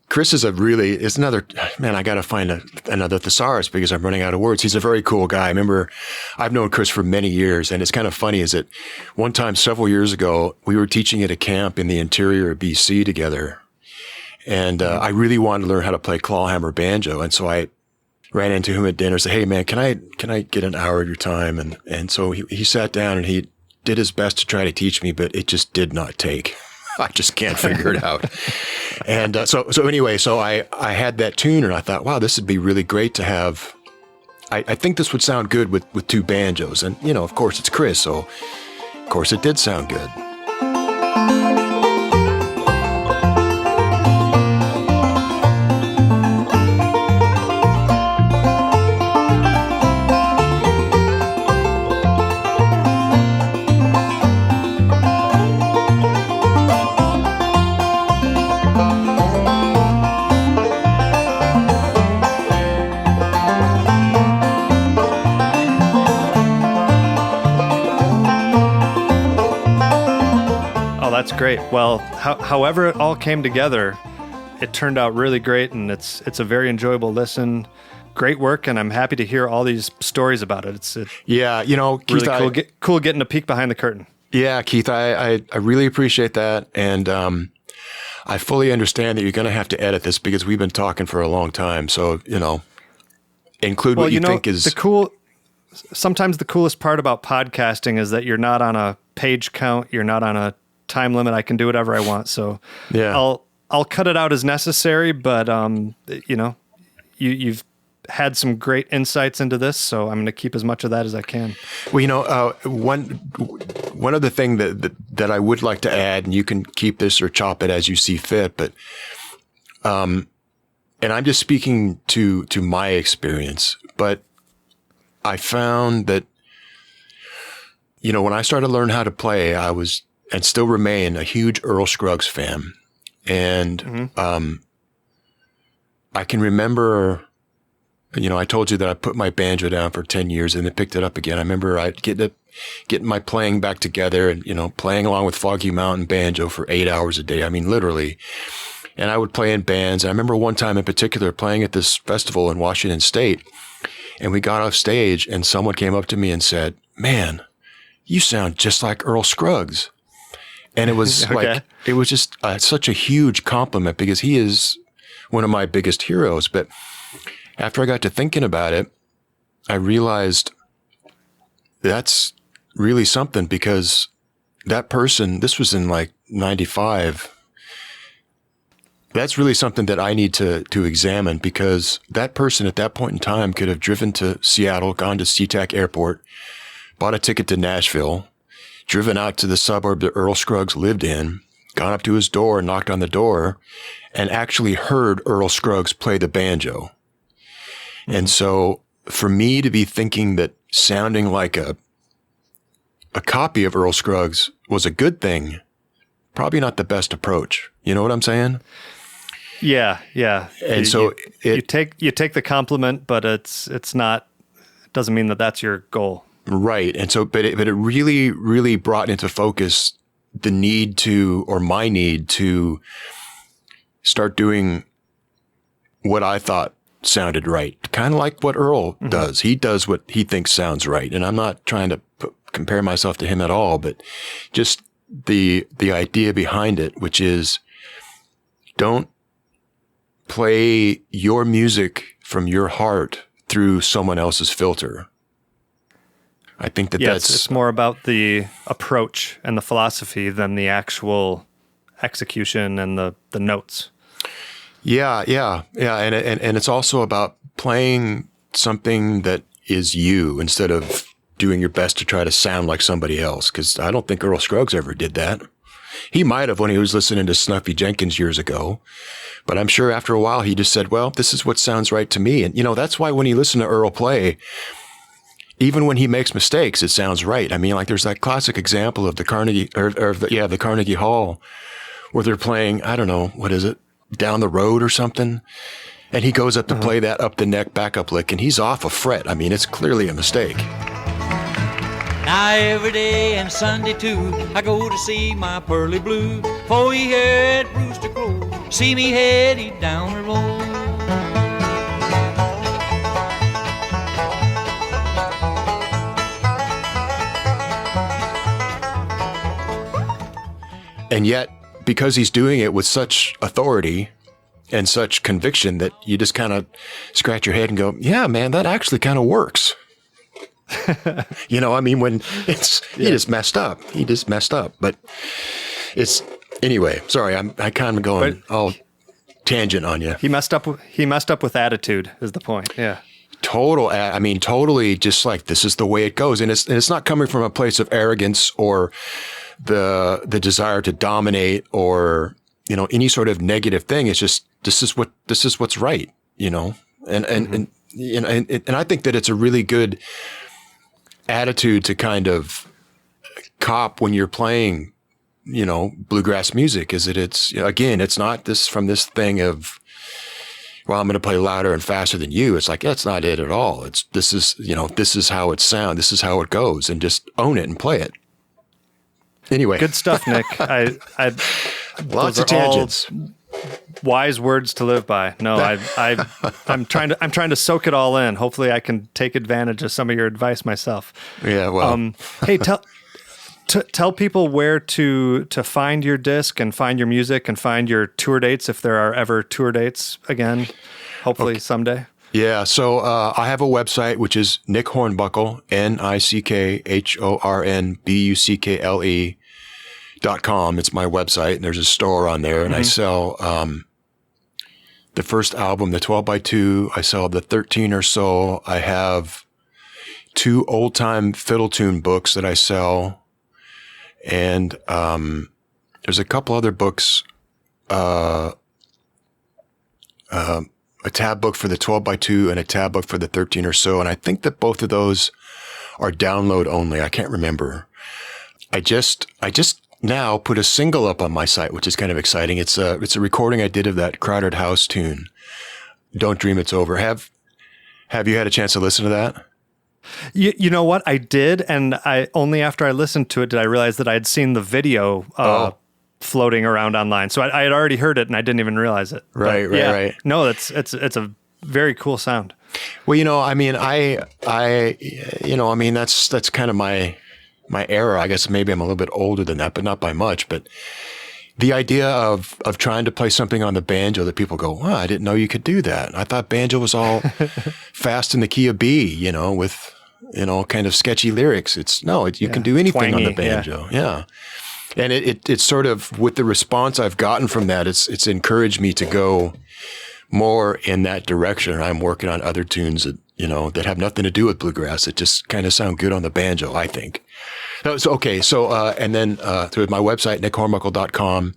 Chris is another, man, I got to find another thesaurus because I'm running out of words. He's a very cool guy. I remember I've known Chris for many years, and it's kind of funny is that one time several years ago, we were teaching at a camp in the interior of BC together. And I really wanted to learn how to play clawhammer banjo. And so I ran into him at dinner and said, hey man, can I get an hour of your time? And so he sat down and he did his best to try to teach me, but it just did not take. I just can't figure it out. And so anyway, I had that tune and I thought, wow, this would be really great to have. I think this would sound good with 2 banjos. And, of course it's Chris. So of course it did sound good. that's great. Well, however it all came together, it turned out really great, and it's a very enjoyable listen. Great work, and I'm happy to hear all these stories about it. It's yeah, you know, Keith, really cool getting a peek behind the curtain. Yeah, Keith, I really appreciate that, and I fully understand that you're going to have to edit this because we've been talking for a long time. So, you know, include what you think is Sometimes the coolest part about podcasting is that you're not on a page count, you're not on a time limit. I can do whatever I want. So yeah, I'll cut it out as necessary, but you know, you've had some great insights into this, so I'm going to keep as much of that as I can. Well, you know, one other thing that I would like to add, and you can keep this or chop it as you see fit, but and I'm just speaking to my experience, but I found that, you know, when I started to learn how to play, I was, and still remain, a huge Earl Scruggs fan. And I can remember, you know, I told you that I put my banjo down for 10 years and then picked it up again. I remember I'd getting my playing back together and, you know, playing along with Foggy Mountain banjo for 8 hours a day. I mean, literally. And I would play in bands. And I remember one time in particular playing at this festival in Washington State. And we got off stage and someone came up to me and said, "Man, you sound just like Earl Scruggs." And it was okay. like, it was just such a huge compliment because he is one of my biggest heroes. But after I got to thinking about it, I realized that's really something because that person, this was in like 95. That's really something that I need to examine because that person at that point in time could have driven to Seattle, gone to SeaTac Airport, bought a ticket to Nashville, driven out to the suburb that Earl Scruggs lived in, gone up to his door, knocked on the door, and actually heard Earl Scruggs play the banjo. Mm-hmm. And so for me to be thinking that sounding like a copy of Earl Scruggs was a good thing, probably not the best approach. You know what I'm saying? Yeah. And so you take the compliment, but it's not, it doesn't mean that that's your goal. Right. And so, but it really, really brought into focus the need to, or my need to start doing what I thought sounded right. Kind of like what Earl does. He does what he thinks sounds right. And I'm not trying to compare myself to him at all, but just the idea behind it, which is don't play your music from your heart through someone else's filter. I think that's it's more about the approach and the philosophy than the actual execution and the notes. Yeah. And it's also about playing something that is you instead of doing your best to try to sound like somebody else. Because I don't think Earl Scruggs ever did that. He might have when he was listening to Snuffy Jenkins years ago. But I'm sure after a while he just said, well, this is what sounds right to me. And, you know, that's why when you listen to Earl play, even when he makes mistakes, it sounds right. I mean, like there's that classic example of the Carnegie, the Carnegie Hall, where they're playing, I don't know, what is it, Down the Road or something. And he goes up to play that up the neck backup lick, and he's off a fret. I mean, it's clearly a mistake. Now every day and Sunday too, I go to see my pearly blue. For he heard rooster crow, see me headed down the road. And yet, because he's doing it with such authority and such conviction that you just kind of scratch your head and go, yeah, man, that actually kind of works. You know, I mean, when he just messed up. He just messed up. But it's, anyway, sorry, I kind of going all tangent on you. He messed up with attitude is the point. Yeah. Totally just like, this is the way it goes. And it's not coming from a place of arrogance or the desire to dominate or, you know, any sort of negative thing. It's just, this is what's right, you know? And I think that it's a really good attitude to kind of cop when you're playing, you know, bluegrass music, is that it's, again, it's not this thing of, well, I'm going to play louder and faster than you. It's like, that's not it at all. This is how it sounds. This is how it goes, and just own it and play it. Anyway. Good stuff, Nick. Lots of tangents. Wise words to live by. No, I'm trying to soak it all in. Hopefully I can take advantage of some of your advice myself. Yeah, well. Hey, tell people where to find your disc and find your music and find your tour dates, if there are ever tour dates again, hopefully someday. Yeah, so I have a website, which is Nick Hornbuckle, NickHornbuckle.com. It's my website, and there's a store on there, and I sell the first album, the 12x2. I sell the 13 or so. I have 2 old-time fiddle tune books that I sell, and there's a couple other books, a tab book for the 12x2 and a tab book for the 13 or so. And I think that both of those are download only. I can't remember. I just now put a single up on my site, which is kind of exciting. It's a recording I did of that Crowded House tune, Don't Dream It's Over. Have you had a chance to listen to that? You know what? I did. And I only after I listened to it did I realize that I had seen the video, floating around online. So I had already heard it and I didn't even realize it. Right. No, it's a very cool sound. Well, that's kind of my era. I guess maybe I'm a little bit older than that, but not by much. But the idea of trying to play something on the banjo that people go, wow, I didn't know you could do that. I thought banjo was all fast in the key of B, with, kind of sketchy lyrics. You can do anything twangy, on the banjo. Yeah. And it's sort of, with the response I've gotten from that, it's encouraged me to go more in that direction. I'm working on other tunes that, that have nothing to do with bluegrass, that just kind of sound good on the banjo, I think. And then through my website, nickhornbuckle.com,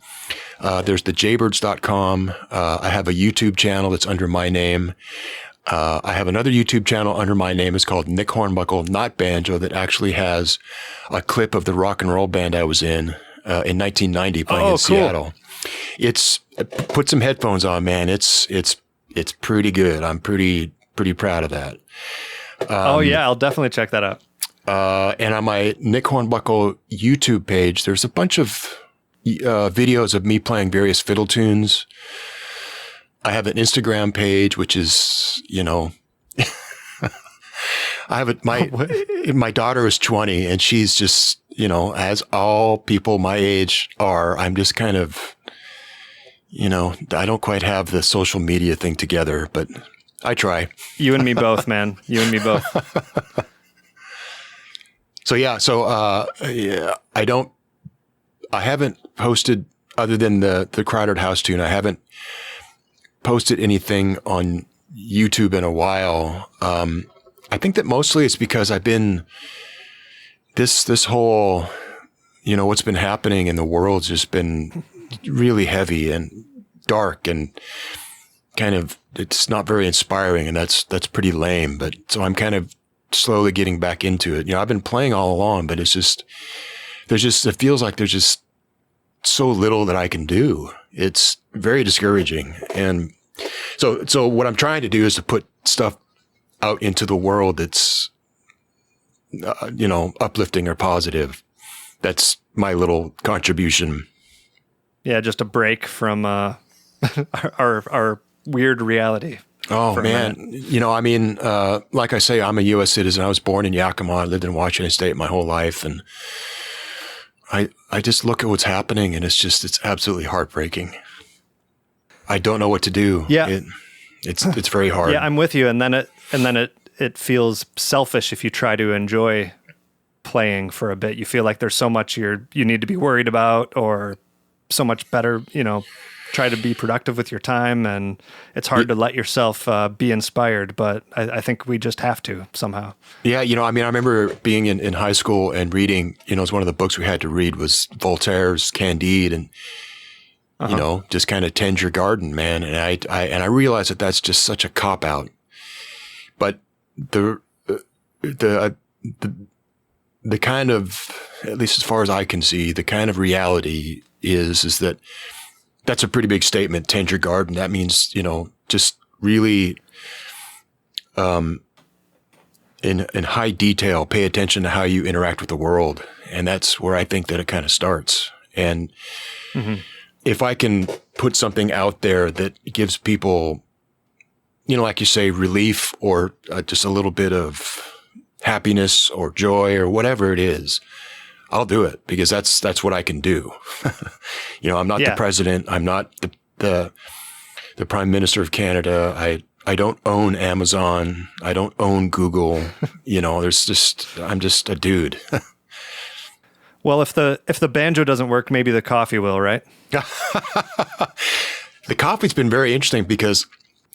there's the Jaybirds.com. I have a YouTube channel that's under my name. I have another YouTube channel under my name. It's called Nick Hornbuckle, Not Banjo, that actually has a clip of the rock and roll band I was in 1990 playing in Seattle. Put some headphones on, man. It's pretty good. I'm pretty proud of that. I'll definitely check that out. And on my Nick Hornbuckle YouTube page, there's a bunch of videos of me playing various fiddle tunes. I have an Instagram page, which is, I have my daughter is 20 and she's just, as all people my age are, I'm just kind of, I don't quite have the social media thing together, but I try. You and me both, man. You and me both. I haven't posted, other than the Crowded House tune, I haven't posted anything on YouTube in a while. I think that mostly it's because I've been, this whole, what's been happening in the world's just been really heavy and dark and kind of, it's not very inspiring, and that's pretty lame. But so I'm kind of slowly getting back into it. I've been playing all along, but it feels like there's just so little that I can do. It's very discouraging. And so what I'm trying to do is to put stuff out into the world that's, uplifting or positive. That's my little contribution. Yeah. Just a break from, our weird reality. Oh man. Like I say, I'm a U.S. citizen. I was born in Yakima. I lived in Washington State my whole life. And I just look at what's happening and it's absolutely heartbreaking. I don't know what to do. Yeah. It's very hard. Yeah, I'm with you. And then it feels selfish if you try to enjoy playing for a bit. You feel like there's so much you need to be worried about, or so much better, try to be productive with your time. And it's hard to let yourself be inspired, but I think we just have to somehow. Yeah. I remember being in high school and reading, it was one of the books we had to read was Voltaire's Candide, and just kind of tend your garden, man. And I realized that that's just such a cop out. But the kind of, at least as far as I can see, the kind of reality is that that's a pretty big statement. Tend your garden. That means, just really, in high detail, pay attention to how you interact with the world. And that's where I think that it kind of starts. And if I can put something out there that gives people, like you say, relief or just a little bit of happiness or joy or whatever it is, I'll do it, because that's what I can do. I'm not the president. I'm not the prime minister of Canada. I don't own Amazon. I don't own Google. I'm just a dude. Well, if the banjo doesn't work, maybe the coffee will, right? The coffee's been very interesting, because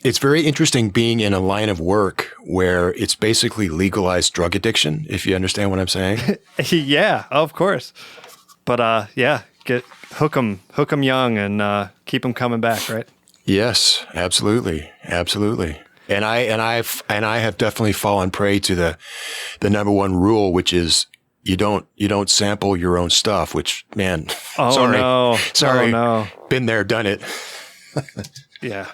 it's very interesting being in a line of work where it's basically legalized drug addiction, if you understand what I'm saying. Yeah, of course. But hook 'em young and keep them coming back, right? Yes, absolutely. And I have definitely fallen prey to the number one rule, which is you don't sample your own stuff, which, man, sorry. Oh, no. Been there, done it. Yeah.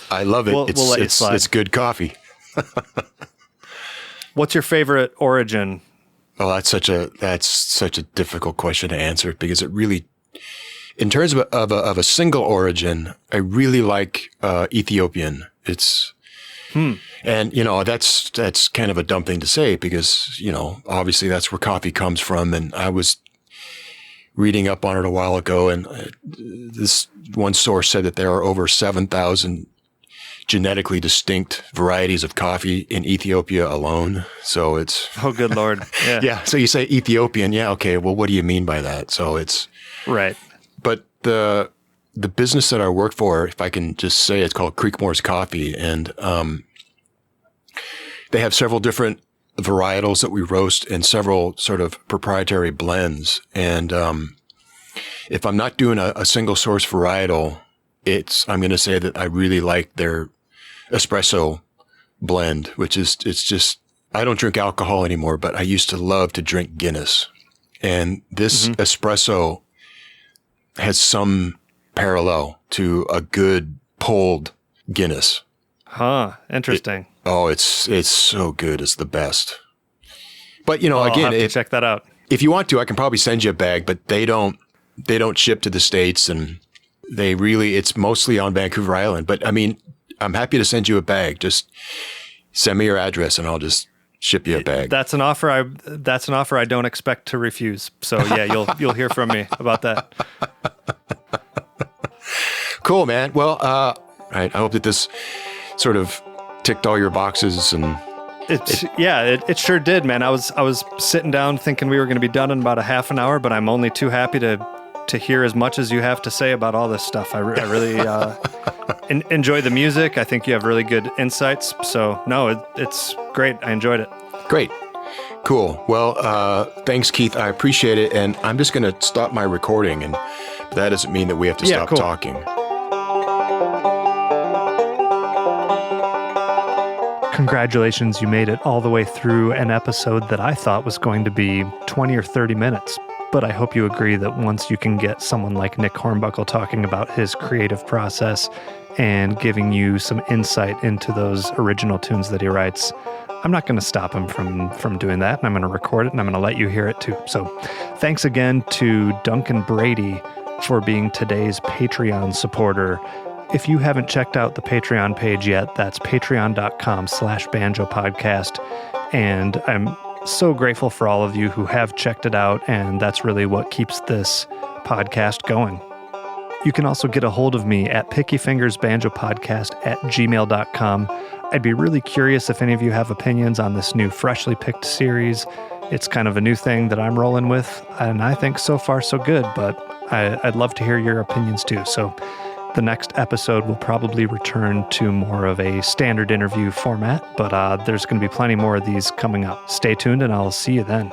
I love it. We'll let you slide. It's good coffee. What's your favorite origin? Oh, that's such a difficult question to answer, because it really, in terms of a single origin, I really like Ethiopian. It's and that's kind of a dumb thing to say, because obviously that's where coffee comes from. And I was reading up on it a while ago, and this one source said that there are over 7,000 genetically distinct varieties of coffee in Ethiopia alone. So it's... Oh, good Lord. Yeah. Yeah. So you say Ethiopian. Yeah. Okay. Well, what do you mean by that? So it's... Right. But the business that I work for, if I can just say, it's called Creekmore's Coffee. And they have several different varietals that we roast and several sort of proprietary blends. And if I'm not doing a single source varietal, I'm going to say that I really like their espresso blend, which is, it's just, I don't drink alcohol anymore, but I used to love to drink Guinness. And this espresso has some parallel to a good pulled Guinness. Huh. Interesting. It's so good. It's the best. But again, I'll have to check that out. If you want to, I can probably send you a bag, but they don't ship to the States, and it's mostly on Vancouver Island. But I mean, I'm happy to send you a bag. Just send me your address and I'll just ship you a bag. That's an offer I don't expect to refuse. So yeah, you'll hear from me about that. Cool, man. Well, I hope that this sort of ticked all your boxes, and it sure did, man. I was sitting down thinking we were going to be done in about a half an hour, but I'm only too happy to hear as much as you have to say about all this stuff. I really enjoy the music. I think you have really good insights. So no, it's great. I enjoyed it. Great. Cool. Well, thanks, Keith. I appreciate it. And I'm just going to stop my recording, and that doesn't mean that we have to stop talking. Congratulations, you made it all the way through an episode that I thought was going to be 20 or 30 minutes. But I hope you agree that once you can get someone like Nick Hornbuckle talking about his creative process and giving you some insight into those original tunes that he writes, I'm not going to stop him from doing that, and I'm going to record it, and I'm going to let you hear it too. So thanks again to Duncan Brady for being today's Patreon supporter. If you haven't checked out the Patreon page yet, that's patreon.com/banjopodcast. And I'm so grateful for all of you who have checked it out, and that's really what keeps this podcast going. You can also get a hold of me at pickyfingersbanjopodcast@gmail.com. I'd be really curious if any of you have opinions on this new freshly picked series. It's kind of a new thing that I'm rolling with, and I think so far so good, but I'd love to hear your opinions too. So the next episode will probably return to more of a standard interview format, but there's going to be plenty more of these coming up. Stay tuned, and I'll see you then.